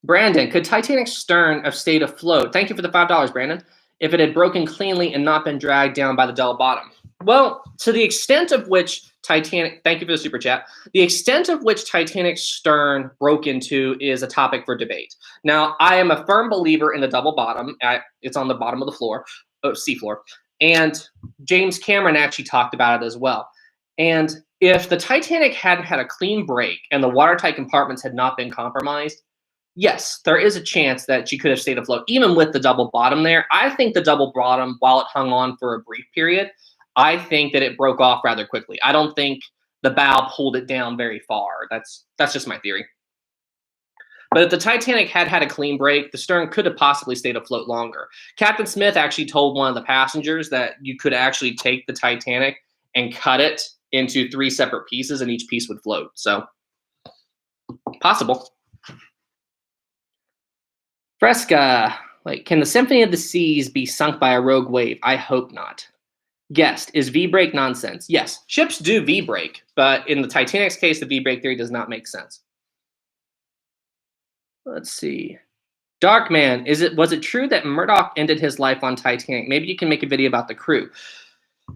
Brandon, could Titanic's stern have stayed afloat? Thank you for the $5, Brandon. If it had broken cleanly and not been dragged down by the double bottom. Well, to the extent of which Titanic, thank you for the super chat. The extent of which Titanic's stern broke into is a topic for debate. Now, I am a firm believer in the double bottom. It's on the bottom of the floor, seafloor. And James Cameron actually talked about it as well. And if the Titanic hadn't had a clean break and the watertight compartments had not been compromised, yes, there is a chance that she could have stayed afloat, even with the double bottom there. I think the double bottom, while it hung on for a brief period, I think that it broke off rather quickly. I don't think the bow pulled it down very far. That's just my theory. But if the Titanic had had a clean break, the stern could have possibly stayed afloat longer. Captain Smith actually told one of the passengers that you could actually take the Titanic and cut it into 3 separate pieces, and each piece would float. So, possible. Fresca, like, can the Symphony of the Seas be sunk by a rogue wave? I hope not. Guest, is V-brake nonsense? Yes, ships do V-brake, but in the Titanic's case, the V-brake theory does not make sense. Let's see. Darkman, was it true that Murdoch ended his life on Titanic? Maybe you can make a video about the crew.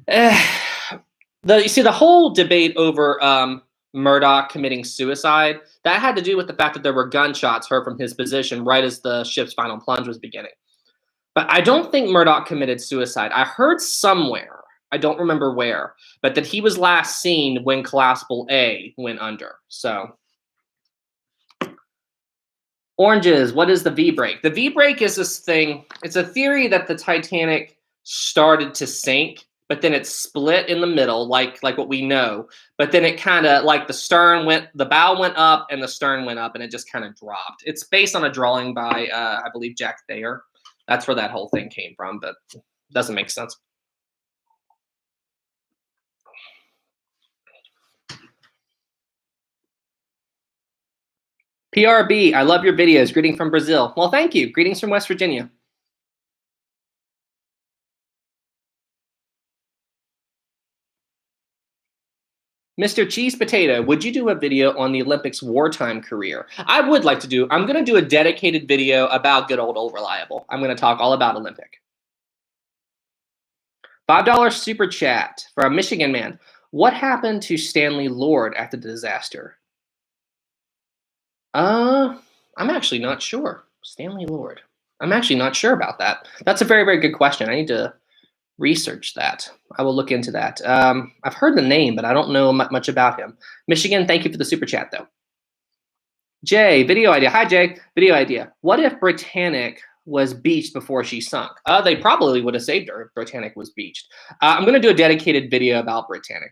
You see, the whole debate over Murdoch committing suicide, that had to do with the fact that there were gunshots heard from his position right as the ship's final plunge was beginning. But I don't think Murdoch committed suicide. I heard somewhere, I don't remember where, but that he was last seen when Collapsible A went under. So, Oranges, what is the V-brake? The V-brake is this thing, it's a theory that the Titanic started to sink but then it split in the middle, like what we know. But then it kind of like the bow went up and the stern went up, and it just kind of dropped. It's based on a drawing by I believe Jack Thayer. That's where that whole thing came from, but it doesn't make sense. PRB, I love your videos. Greeting from Brazil. Well, thank you. Greetings from West Virginia. Mr. Cheese Potato, would you do a video on the Olympics wartime career? I would like to do. I'm going to do a dedicated video about good old reliable. I'm going to talk all about Olympic. $5 super chat from Michigan Man. What happened to Stanley Lord after the disaster? I'm actually not sure. Stanley Lord. I'm actually not sure about that. That's a very, very good question. I need to research that. I will look into that. I've heard the name, but I don't know much about him. Michigan, thank you for the super chat, though. Jay, video idea. Hi, Jay. Video idea. What if Britannic was beached before she sunk? They probably would have saved her if Britannic was beached. I'm going to do a dedicated video about Britannic.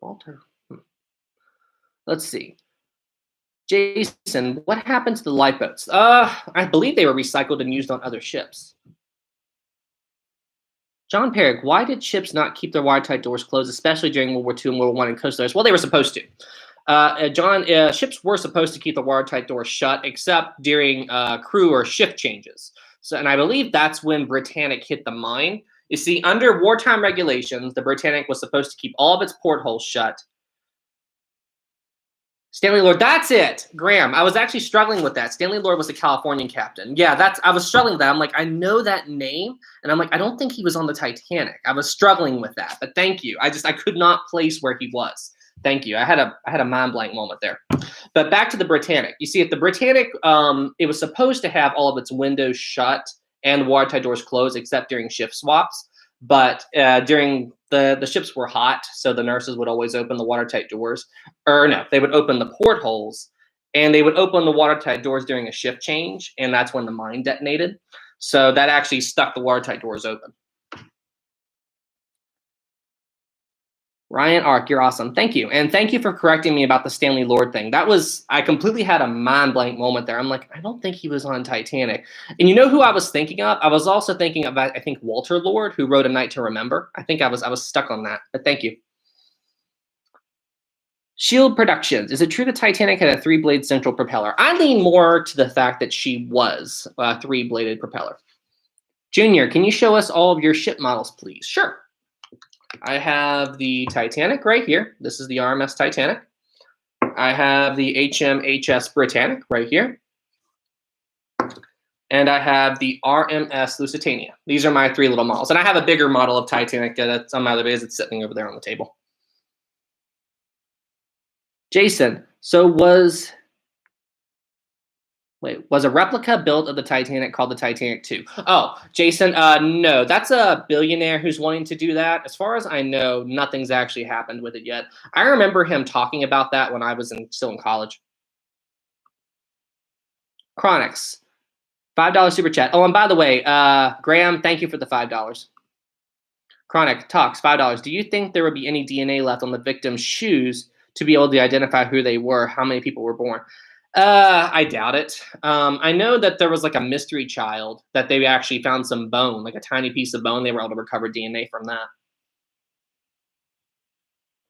Walter. Let's see. Jason, what happened to the lifeboats? I believe they were recycled and used on other ships. John Perrick, why did ships not keep their watertight doors closed, especially during World War II and World War I and coastal areas? Well, they were supposed to. Ships were supposed to keep the watertight doors shut, except during crew or shift changes. And I believe that's when Britannic hit the mine. You see, under wartime regulations, the Britannic was supposed to keep all of its portholes shut. Stanley Lord, that's it, Graham. I was actually struggling with that. Stanley Lord was the Californian captain. Yeah, I was struggling with that. I'm like, I know that name, and I'm like, I don't think he was on the Titanic. I was struggling with that, but thank you. I could not place where he was. Thank you. I had a mind blank moment there. But back to the Britannic. You see, at the Britannic, it was supposed to have all of its windows shut and the watertight doors closed, except during shift swaps. But during the ships were hot, so the nurses would always open the watertight doors. Or no, they would open the portholes, and they would open the watertight doors during a shift change, and that's when the mine detonated. So that actually stuck the watertight doors open. Ryan Ark, you're awesome. Thank you. And thank you for correcting me about the Stanley Lord thing. I completely had a mind blank moment there. I'm like, I don't think he was on Titanic. And you know who I was thinking of? I was also thinking about, I think, Walter Lord, who wrote A Night to Remember. I think I was stuck on that, but thank you. Shield Productions. Is it true the Titanic had a 3-blade central propeller? I lean more to the fact that she was a 3-bladed propeller. Junior, can you show us all of your ship models, please? Sure. I have the Titanic right here. This is the RMS Titanic. I have the HMHS Britannic right here. And I have the RMS Lusitania. These are my 3 little models. And I have a bigger model of Titanic that's on my other base. It's sitting over there on the table. Jason, so was a replica built of the Titanic called the Titanic 2? Oh, Jason, no. That's a billionaire who's wanting to do that. As far as I know, nothing's actually happened with it yet. I remember him talking about that when I was still in college. Chronics, $5 super chat. Oh, and by the way, Graham, thank you for the $5. Chronic talks, $5. Do you think there would be any DNA left on the victim's shoes to be able to identify who they were, how many people were born? I doubt it. I know that there was like a mystery child that they actually found some bone, like a tiny piece of bone. They were able to recover DNA from that.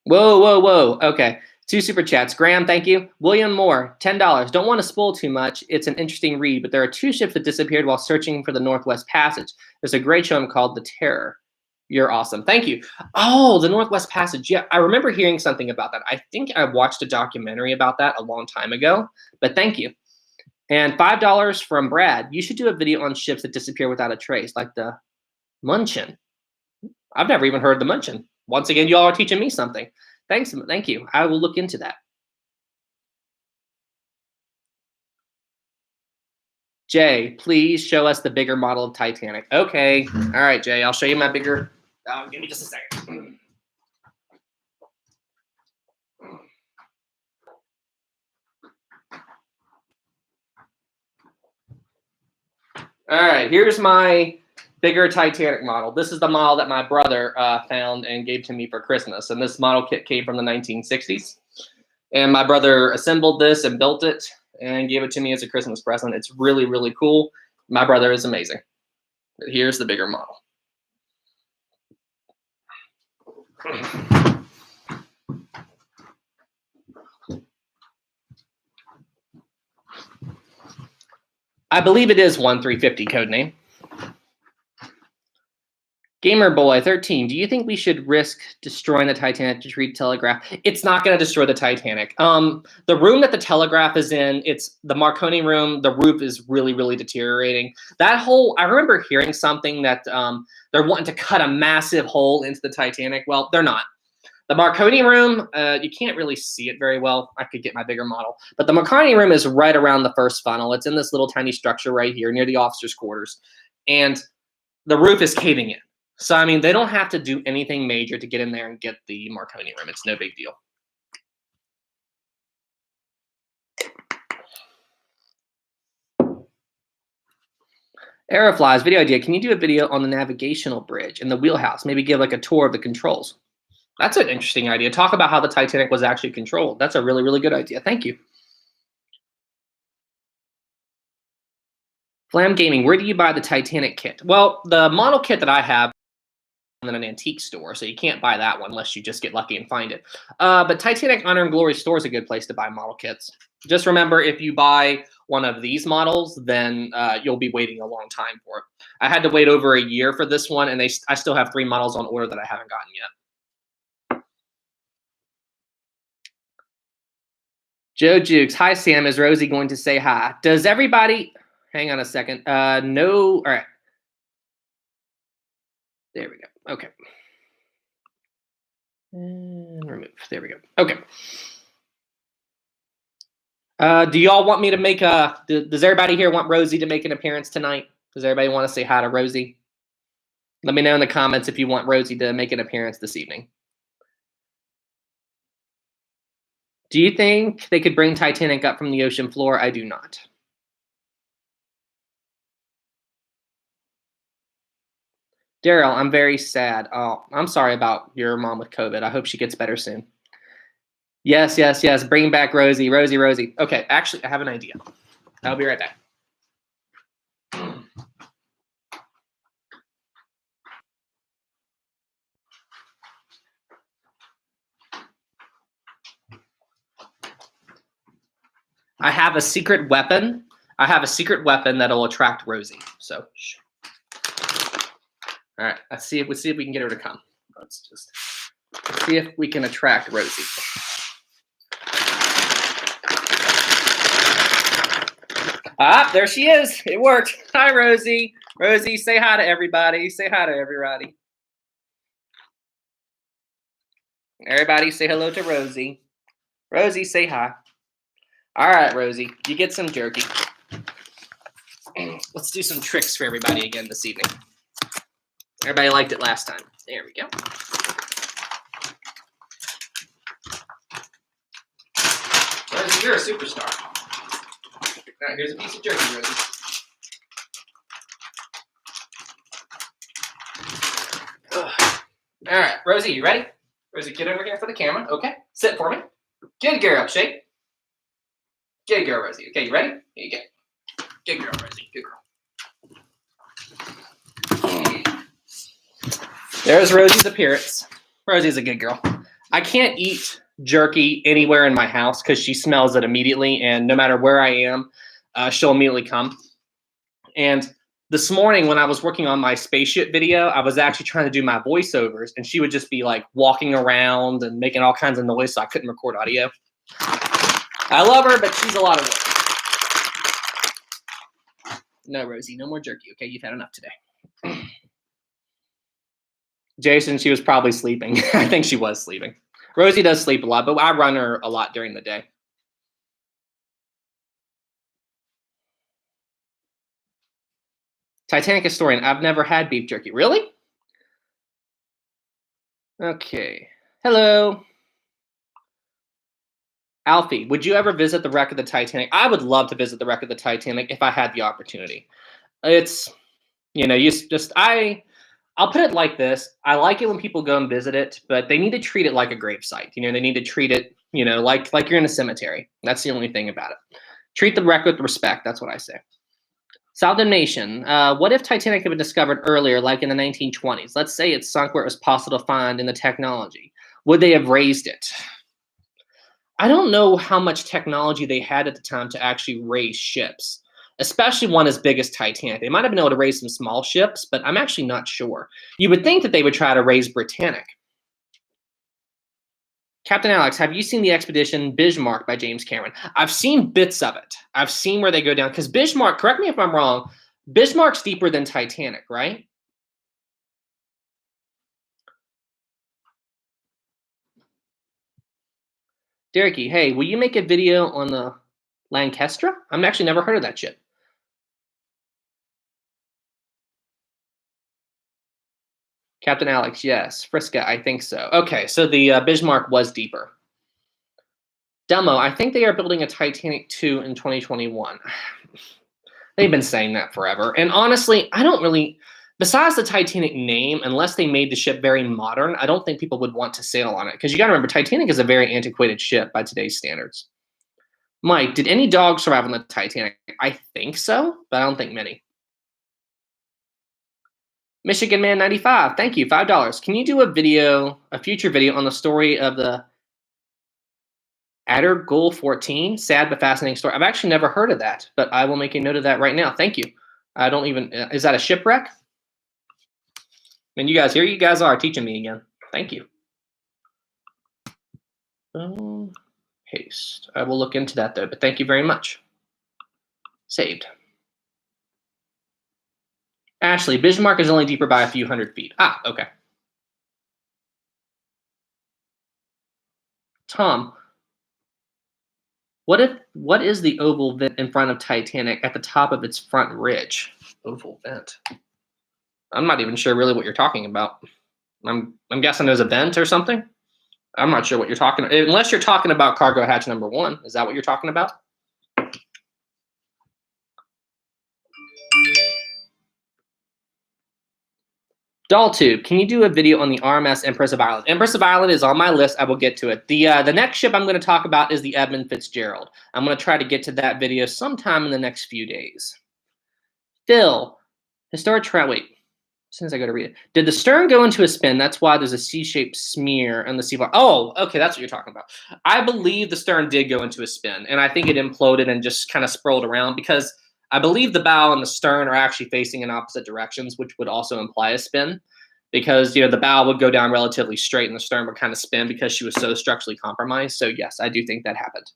Whoa. Okay. 2 super chats. Graham, thank you. William Moore, $10. Don't want to spoil too much. It's an interesting read, but there are 2 ships that disappeared while searching for the Northwest Passage. There's a great show called The Terror. You're awesome. Thank you. Oh, the Northwest Passage. Yeah, I remember hearing something about that. I think I watched a documentary about that a long time ago, but thank you. And $5 from Brad. You should do a video on ships that disappear without a trace, like the Munchen. I've never even heard of the Munchen. Once again, you all are teaching me something. Thanks. Thank you. I will look into that. Jay, please show us the bigger model of Titanic. Okay. All right, Jay, I'll show you my bigger. Give me just a second. All right, here's my bigger Titanic model. This is the model that my brother found and gave to me for Christmas. And this model kit came from the 1960s. And my brother assembled this and built it and gave it to me as a Christmas present. It's really, really cool. My brother is amazing. But here's the bigger model. I believe it is 1350 code name. Gamerboy13, do you think we should risk destroying the Titanic to read Telegraph? It's not going to destroy the Titanic. The room that the Telegraph is in, it's the Marconi room. The roof is really, really deteriorating. That hole, I remember hearing something that they're wanting to cut a massive hole into the Titanic. Well, they're not. The Marconi room, you can't really see it very well. I could get my bigger model. But the Marconi room is right around the first funnel. It's in this little tiny structure right here near the officers' quarters. And the roof is caving in. So, I mean, they don't have to do anything major to get in there and get the Marconi room. It's no big deal. Aeroflies, video idea. Can you do a video on the navigational bridge in the wheelhouse? Maybe give like a tour of the controls. That's an interesting idea. Talk about how the Titanic was actually controlled. That's a really, really good idea. Thank you. Flam Gaming, where do you buy the Titanic kit? Well, the model kit that I have in an antique store, so you can't buy that one unless you just get lucky and find it. But Titanic Honor and Glory store is a good place to buy model kits. Just remember, if you buy one of these models, then you'll be waiting a long time for it. I had to wait over a year for this one, and I still have 3 models on order that I haven't gotten yet. Joe Jukes, hi Sam, is Rosie going to say hi? Does everybody, hang on a second, no, all right. There we go, okay. And remove, there we go, okay. Do y'all want me to make does everybody here want Rosie to make an appearance tonight? Does everybody want to say hi to Rosie? Let me know in the comments if you want Rosie to make an appearance this evening. Do you think they could bring Titanic up from the ocean floor? I do not. Daryl, I'm very sad. Oh, I'm sorry about your mom with COVID. I hope she gets better soon. Yes, yes, yes. Bring back Rosie. Rosie, Rosie. Okay, actually, I have an idea. I'll be right back. I have a secret weapon. I have a secret weapon that'll attract Rosie. So, all right. Let's see if we can get her to come. Let's just see if we can attract Rosie. Ah, there she is. It worked. Hi, Rosie. Rosie, say hi to everybody. Say hi to everybody. Everybody say hello to Rosie. Rosie, say hi. All right, Rosie, you get some jerky. Let's do some tricks for everybody again this evening. Everybody liked it last time. There we go. Rosie, you're a superstar. All right, here's a piece of jerky, Rosie. All right, Rosie, you ready? Rosie, get over here for the camera. Okay, sit for me. Good girl, shake. Good girl, Rosie. Okay, you ready? Here you go. Good girl, Rosie. Good girl. There's Rosie's appearance. Rosie's a good girl. I can't eat jerky anywhere in my house because she smells it immediately, and no matter where I am, she'll immediately come. And this morning when I was working on my spaceship video, I was actually trying to do my voiceovers, and she would just be like walking around and making all kinds of noise, so I couldn't record audio. I love her, but she's a lot of work. No, Rosie, no more jerky, okay? You've had enough today. Jason, she was probably sleeping. I think she was sleeping. Rosie does sleep a lot, but I run her a lot during the day. Titanic historian, I've never had beef jerky. Really? Okay. Hello. Alfie, would you ever visit the wreck of the Titanic? I would love to visit the wreck of the Titanic if I had the opportunity. It's, you just I'll put it like this. I like it when people go and visit it, but they need to treat it like a gravesite. They need to treat it, like you're in a cemetery. That's the only thing about it. Treat the wreck with respect. That's what I say. Southern Nation. What if Titanic had been discovered earlier, like in the 1920s? Let's say it sunk where it was possible to find in the technology. Would they have raised it? I don't know how much technology they had at the time to actually raise ships, especially one as big as Titanic. They might have been able to raise some small ships, but I'm actually not sure. You would think that they would try to raise Britannic. Captain Alex, have you seen the expedition Bismarck by James Cameron? I've seen bits of it. I've seen where they go down because Bismarck, correct me if I'm wrong, Bismarck's deeper than Titanic, right? Dereky, hey, will you make a video on the Lancastra? I've actually never heard of that ship. Captain Alex, yes. Friska, I think so. Okay, so the Bismarck was deeper. Demo, I think they are building a Titanic 2 in 2021. They've been saying that forever. And honestly, I don't really, besides the Titanic name, unless they made the ship very modern, I don't think people would want to sail on it. Because you got to remember, Titanic is a very antiquated ship by today's standards. Mike, did any dogs survive on the Titanic? I think so, but I don't think many. Michigan Man 95, thank you, $5. Can you do a future video on the story of the Adder Goal 14? Sad but fascinating story. I've actually never heard of that, but I will make a note of that right now. Thank you. I don't even, is that a shipwreck? And here you guys are teaching me again. Thank you. Paste. I will look into that though, but thank you very much. Saved. Ashley, Bismarck is only deeper by a few hundred feet. Ah, okay. Tom, what is the oval vent in front of Titanic at the top of its front ridge? Oval vent. I'm not even sure really what you're talking about. I'm guessing there's a vent or something. I'm not sure what you're talking about. Unless you're talking about cargo hatch number 1. Is that what you're talking about? Dolltube, can you do a video on the RMS Empress of Ireland? Empress of Ireland is on my list. I will get to it. The next ship I'm going to talk about is the Edmund Fitzgerald. I'm going to try to get to that video sometime in the next few days. Phil, historic trout. Wait, as soon as I go to read it. Did the stern go into a spin? That's why there's a C-shaped smear on the sea floor. Oh, okay, that's what you're talking about. I believe the stern did go into a spin, and I think it imploded and just kind of sprawled around because I believe the bow and the stern are actually facing in opposite directions, which would also imply a spin because, the bow would go down relatively straight and the stern would kind of spin because she was so structurally compromised. So, yes, I do think that happened.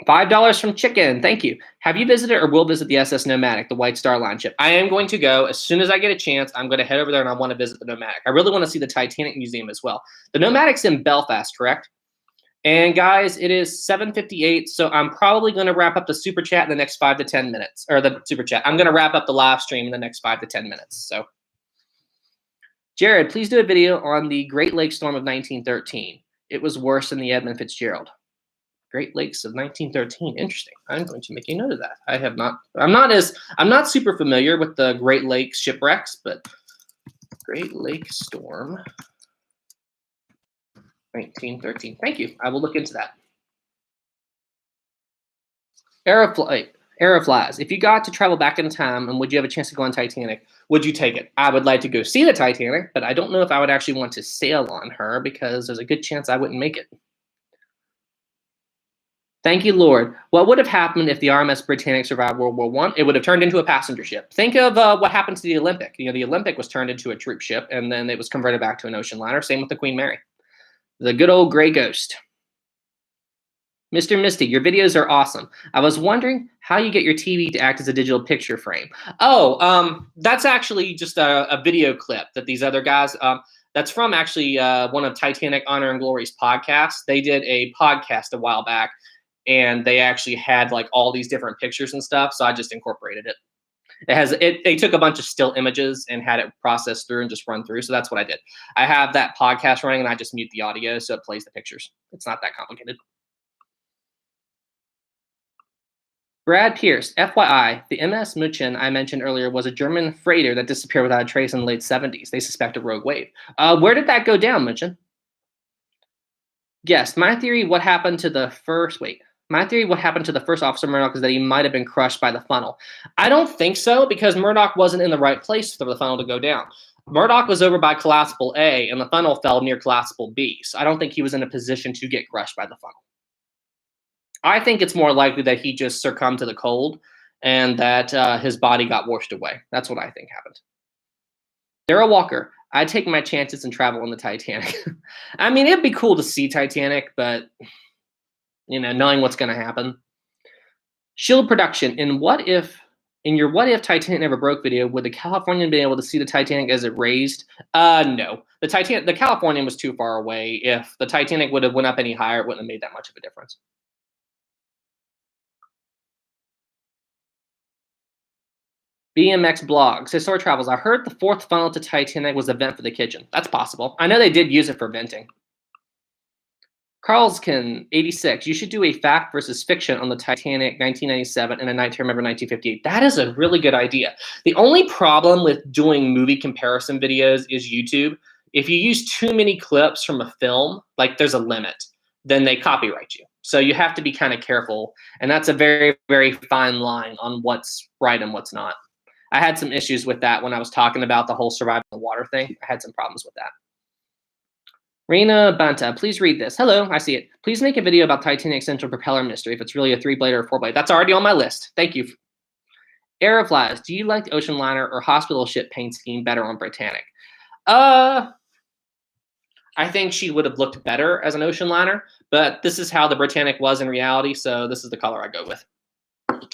$5 from Chicken. Thank you. Have you visited or will visit the SS Nomadic, the White Star Line ship? I am going to go. As soon as I get a chance, I'm going to head over there and I want to visit the Nomadic. I really want to see the Titanic Museum as well. The Nomadic's in Belfast, correct? And guys, it is 7:58, so I'm probably going to wrap up the super chat in the next 5 to 10 minutes. Or the super chat. I'm going to wrap up the live stream in the next 5 to 10 minutes. So, Jared, please do a video on the Great Lakes Storm of 1913. It was worse than the Edmund Fitzgerald. Great Lakes of 1913. Interesting. I'm going to make a note of that. I'm not super familiar with the Great Lakes shipwrecks, but Great Lake Storm 1913. Thank you. I will look into that. Aeroflies. If you got to travel back in time and would you have a chance to go on Titanic, would you take it? I would like to go see the Titanic, but I don't know if I would actually want to sail on her because there's a good chance I wouldn't make it. Thank you, Lord. What would have happened if the RMS Britannic survived World War I? It would have turned into a passenger ship. Think of what happened to the Olympic. The Olympic was turned into a troop ship, and then it was converted back to an ocean liner. Same with the Queen Mary. The good old gray ghost. Mr. Misty, your videos are awesome. I was wondering how you get your TV to act as a digital picture frame. Oh, that's actually just a video clip that these other guys, that's from actually one of Titanic Honor and Glory's podcasts. They did a podcast a while back, and they actually had like all these different pictures and stuff. So I just incorporated it. They took a bunch of still images and had it processed through and just run through. So that's what I did. I have that podcast running and I just mute the audio so it plays the pictures. It's not that complicated. Brad Pierce, FYI, the MS Muchen I mentioned earlier was a German freighter that disappeared without a trace in the late 70s. They suspect a rogue wave. Where did that go down, Muchen? Yes, my theory, what happened to the first, wait, my theory, what happened to the first Officer Murdoch is that he might have been crushed by the funnel. I don't think so, because Murdoch wasn't in the right place for the funnel to go down. Murdoch was over by collapsible A, and the funnel fell near collapsible B, so I don't think he was in a position to get crushed by the funnel. I think it's more likely that he just succumbed to the cold and that his body got washed away. That's what I think happened. Daryl Walker, I take my chances and travel on the Titanic. I mean, it'd be cool to see Titanic, but knowing what's going to happen. Shield Production, in your what if Titanic never broke video, would the Californian be able to see the Titanic as it raised? No. The Californian was too far away. If the Titanic would have went up any higher, it wouldn't have made that much of a difference. BMX blogs, Historic Travels. I heard the fourth funnel to Titanic was a vent for the kitchen. That's possible. I know they did use it for venting. Carlskin, 86. You should do a fact versus fiction on the Titanic 1997 and A Night to Remember 1958. That is a really good idea. The only problem with doing movie comparison videos is YouTube. If you use too many clips from a film, like there's a limit, then they copyright you. So you have to be kind of careful. And that's a very, very fine line on what's right and what's not. I had some issues with that when I was talking about the whole surviving the water thing. I had some problems with that. Reina Banta, please read this. Hello, I see it. Please make a video about Titanic Central Propeller Mystery, if it's really a 3-blade or a 4-blade. That's already on my list. Thank you. Aeroflies, do you like the ocean liner or hospital ship paint scheme better on Britannic? I think she would have looked better as an ocean liner, but this is how the Britannic was in reality, so this is the color I go with.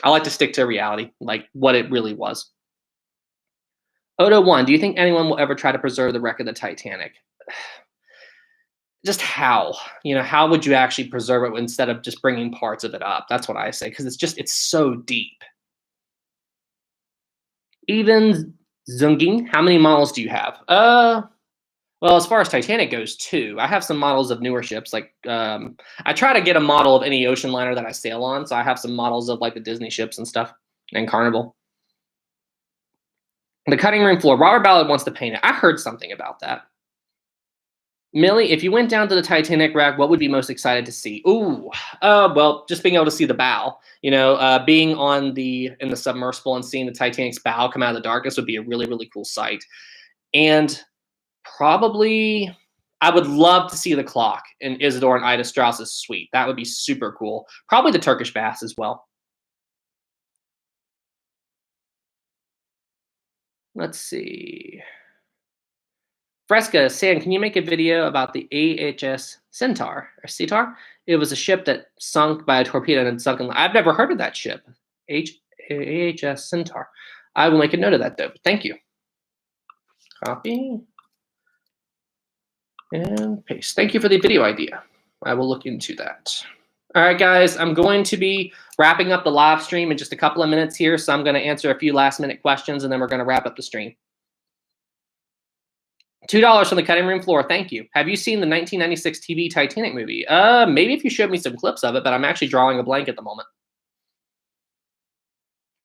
I like to stick to reality, like what it really was. Odo 1, do you think anyone will ever try to preserve the wreck of the Titanic? Just how? How would you actually preserve it instead of just bringing parts of it up? That's what I say, because it's so deep. Even Zunging, how many models do you have? Well, as far as Titanic goes, 2. I have some models of newer ships. Like, I try to get a model of any ocean liner that I sail on, so I have some models of like the Disney ships and stuff, and Carnival. The cutting room floor. Robert Ballard wants to paint it. I heard something about that. Millie, if you went down to the Titanic wreck, what would you be most excited to see? Ooh, well, just being able to see the bow. Being in the submersible and seeing the Titanic's bow come out of the darkness would be a really, really cool sight. And probably, I would love to see the clock in Isidore and Ida Strauss's suite. That would be super cool. Probably the Turkish baths as well. Let's see. Fresca, Sam, can you make a video about the AHS Centaur or Centaur? It was a ship that sunk by a torpedo and sunk in. I've never heard of that ship. AHS Centaur. I will make a note of that though. Thank you. Copy and paste. Thank you for the video idea. I will look into that. All right, guys, I'm going to be wrapping up the live stream in just a couple of minutes here, so I'm going to answer a few last-minute questions, and then we're going to wrap up the stream. $2 from the cutting room floor. Thank you. Have you seen the 1996 TV Titanic movie? Maybe if you showed me some clips of it, but I'm actually drawing a blank at the moment.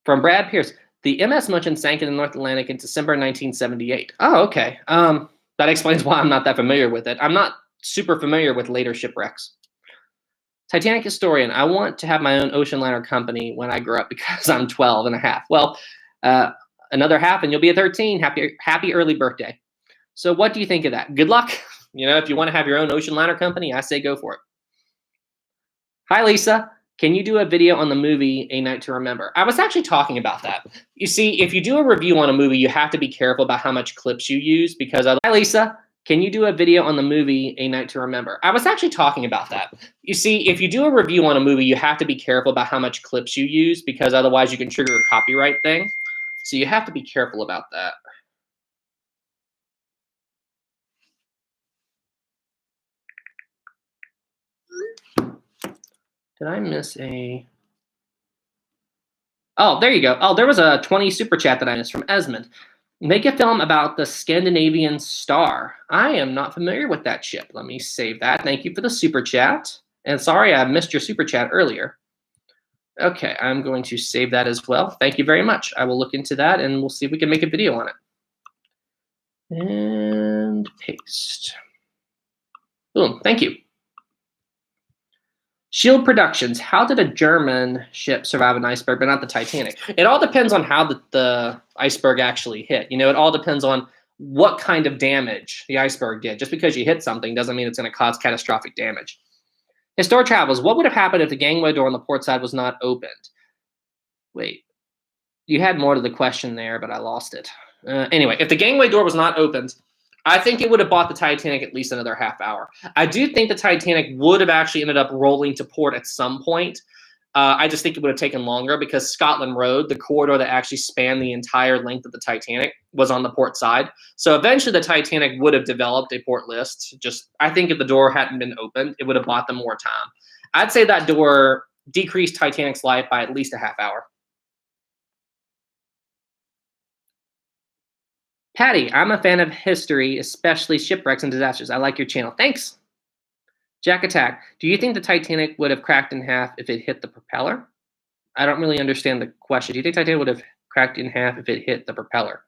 From Brad Pierce, the MS Muchen sank in the North Atlantic in December 1978. Oh, okay. That explains why I'm not that familiar with it. I'm not super familiar with later shipwrecks. Titanic historian, I want to have my own ocean liner company when I grow up because I'm 12 and a half. Well, another half and you'll be at 13. Happy early birthday. So what do you think of that? Good luck. If you want to have your own ocean liner company, I say go for it. Hi, Lisa. Can you do a video on the movie A Night to Remember? I was actually talking about that. You see, if you do a review on a movie, you have to be careful about how much clips you use because Hi, Lisa. Can you do a video on the movie A Night to Remember? I was actually talking about that. You see, if you do a review on a movie, you have to be careful about how much clips you use because otherwise you can trigger a copyright thing. So you have to be careful about that. Did I miss a... Oh, there you go. Oh, there was a 20 super chat that I missed from Esmond. Make a film about the Scandinavian Star. I am not familiar with that ship. Let me save that. Thank you for the super chat. And sorry I missed your super chat earlier. Okay, I'm going to save that as well. Thank you very much. I will look into that and we'll see if we can make a video on it. And paste. Boom, thank you. Shield Productions. How did a German ship survive an iceberg, but not the Titanic? It all depends on how the iceberg actually hit. You know, it all depends on what kind of damage the iceberg did. Just because you hit something doesn't mean it's going to cause catastrophic damage. Historic Travels. What would have happened if the gangway door on the port side was not opened? Wait, you had more to the question there, but I lost it. Anyway, if the gangway door was not opened, I think it would have bought the Titanic at least another half hour. I do think the Titanic would have actually ended up rolling to port at some point. I just think it would have taken longer because Scotland Road, the corridor that actually spanned the entire length of the Titanic, was on the port side. So eventually the Titanic would have developed a port list. Just, I think if the door hadn't been opened, it would have bought them more time. I'd say that door decreased Titanic's life by at least a half hour. Patty, I'm a fan of history, especially shipwrecks and disasters. I like your channel. Thanks. Jack Attack, do you think the Titanic would have cracked in half if it hit the propeller? I don't really understand the question. Do you think Titanic would have cracked in half if it hit the propeller?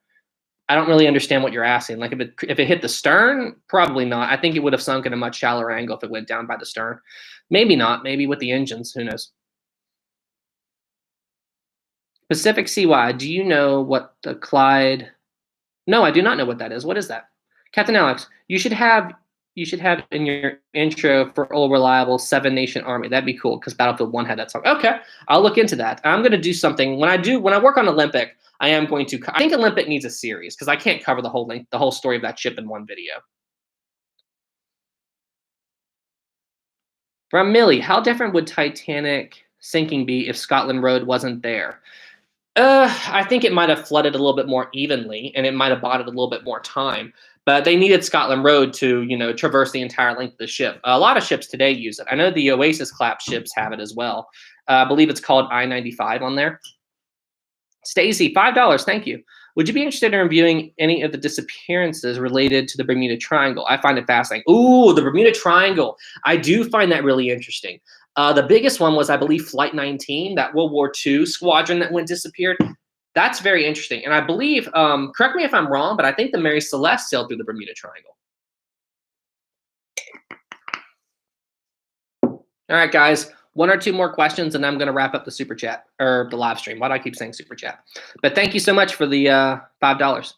I don't really understand what you're asking. Like if it hit the stern, probably not. I think it would have sunk at a much shallower angle if it went down by the stern. Maybe not. Maybe with the engines. Who knows? Pacific CY, do you know what the Clyde? No, I do not know what that is. What is that? Captain Alex, you should have in your intro for All Reliable Seven Nation Army. That'd be cool because Battlefield 1 had that song. Okay, I'll look into that. I'm gonna do something when I work on Olympic. I am going to. I think Olympic needs a series because I can't cover the whole story of that ship in one video. From Millie, how different would Titanic sinking be if Scotland Road wasn't there? I think it might have flooded a little bit more evenly, and it might have bought it a little bit more time. But they needed Scotland Road to, traverse the entire length of the ship. A lot of ships today use it. I know the Oasis class ships have it as well. I believe it's called I-95 on there. Stacy, $5. Thank you. Would you be interested in reviewing any of the disappearances related to the Bermuda Triangle? I find it fascinating. Ooh, the Bermuda Triangle. I do find that really interesting. The biggest one was, I believe, Flight 19, that World War II squadron that went disappeared. That's very interesting. And I believe, correct me if I'm wrong, but I think the Mary Celeste sailed through the Bermuda Triangle. All right, guys. One or two more questions, and I'm going to wrap up the super chat or the live stream. Why do I keep saying super chat? But thank you so much for the $5.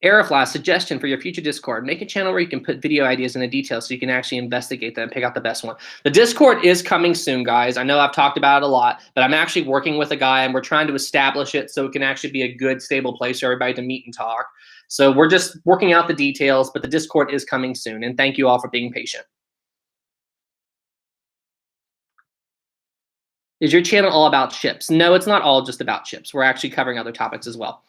Aerofly, suggestion for your future Discord. Make a channel where you can put video ideas into details so you can actually investigate them and pick out the best one. The Discord is coming soon, guys. I know I've talked about it a lot, but I'm actually working with a guy, and we're trying to establish it so it can actually be a good, stable place for everybody to meet and talk. So we're just working out the details, but the Discord is coming soon. And thank you all for being patient. Is your channel all about ships? No, it's not all just about ships. We're actually covering other topics as well.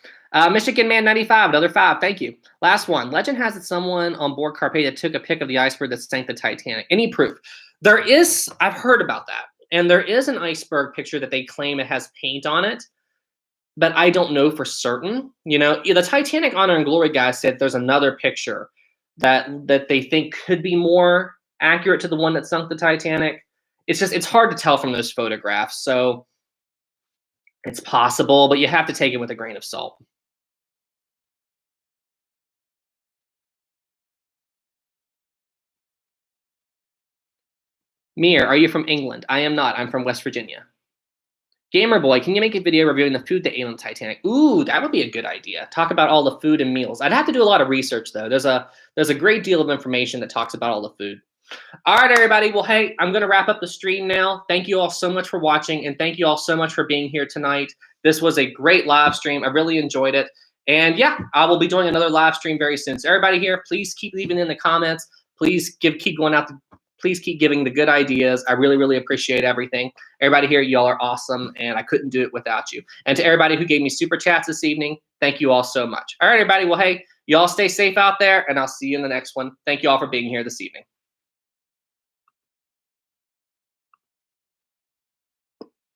Michigan Man 95, another 5. Thank you. Last one. Legend has it someone on board Carpathia took a pic of the iceberg that sank the Titanic. Any proof? There is. I've heard about that. And there is an iceberg picture that they claim it has paint on it, but I don't know for certain. The Titanic Honor and Glory guy said there's another picture that they think could be more accurate to the one that sunk the Titanic. It's hard to tell from those photographs. So it's possible, but you have to take it with a grain of salt. Mir, are you from England? I am not. I'm from West Virginia. Gamer Boy, can you make a video reviewing the food that ate on the Titanic? Ooh, that would be a good idea. Talk about all the food and meals. I'd have to do a lot of research, though. There's a great deal of information that talks about all the food. All right, everybody. Well, hey, I'm going to wrap up the stream now. Thank you all so much for watching, and thank you all so much for being here tonight. This was a great live stream. I really enjoyed it. And yeah, I will be doing another live stream very soon. So everybody here, please keep leaving in the comments. Please keep going out. Please keep giving the good ideas. I really, really appreciate everything. Everybody here, y'all are awesome, and I couldn't do it without you. And to everybody who gave me super chats this evening, thank you all so much. All right, everybody. Well, hey, y'all stay safe out there, and I'll see you in the next one. Thank you all for being here this evening.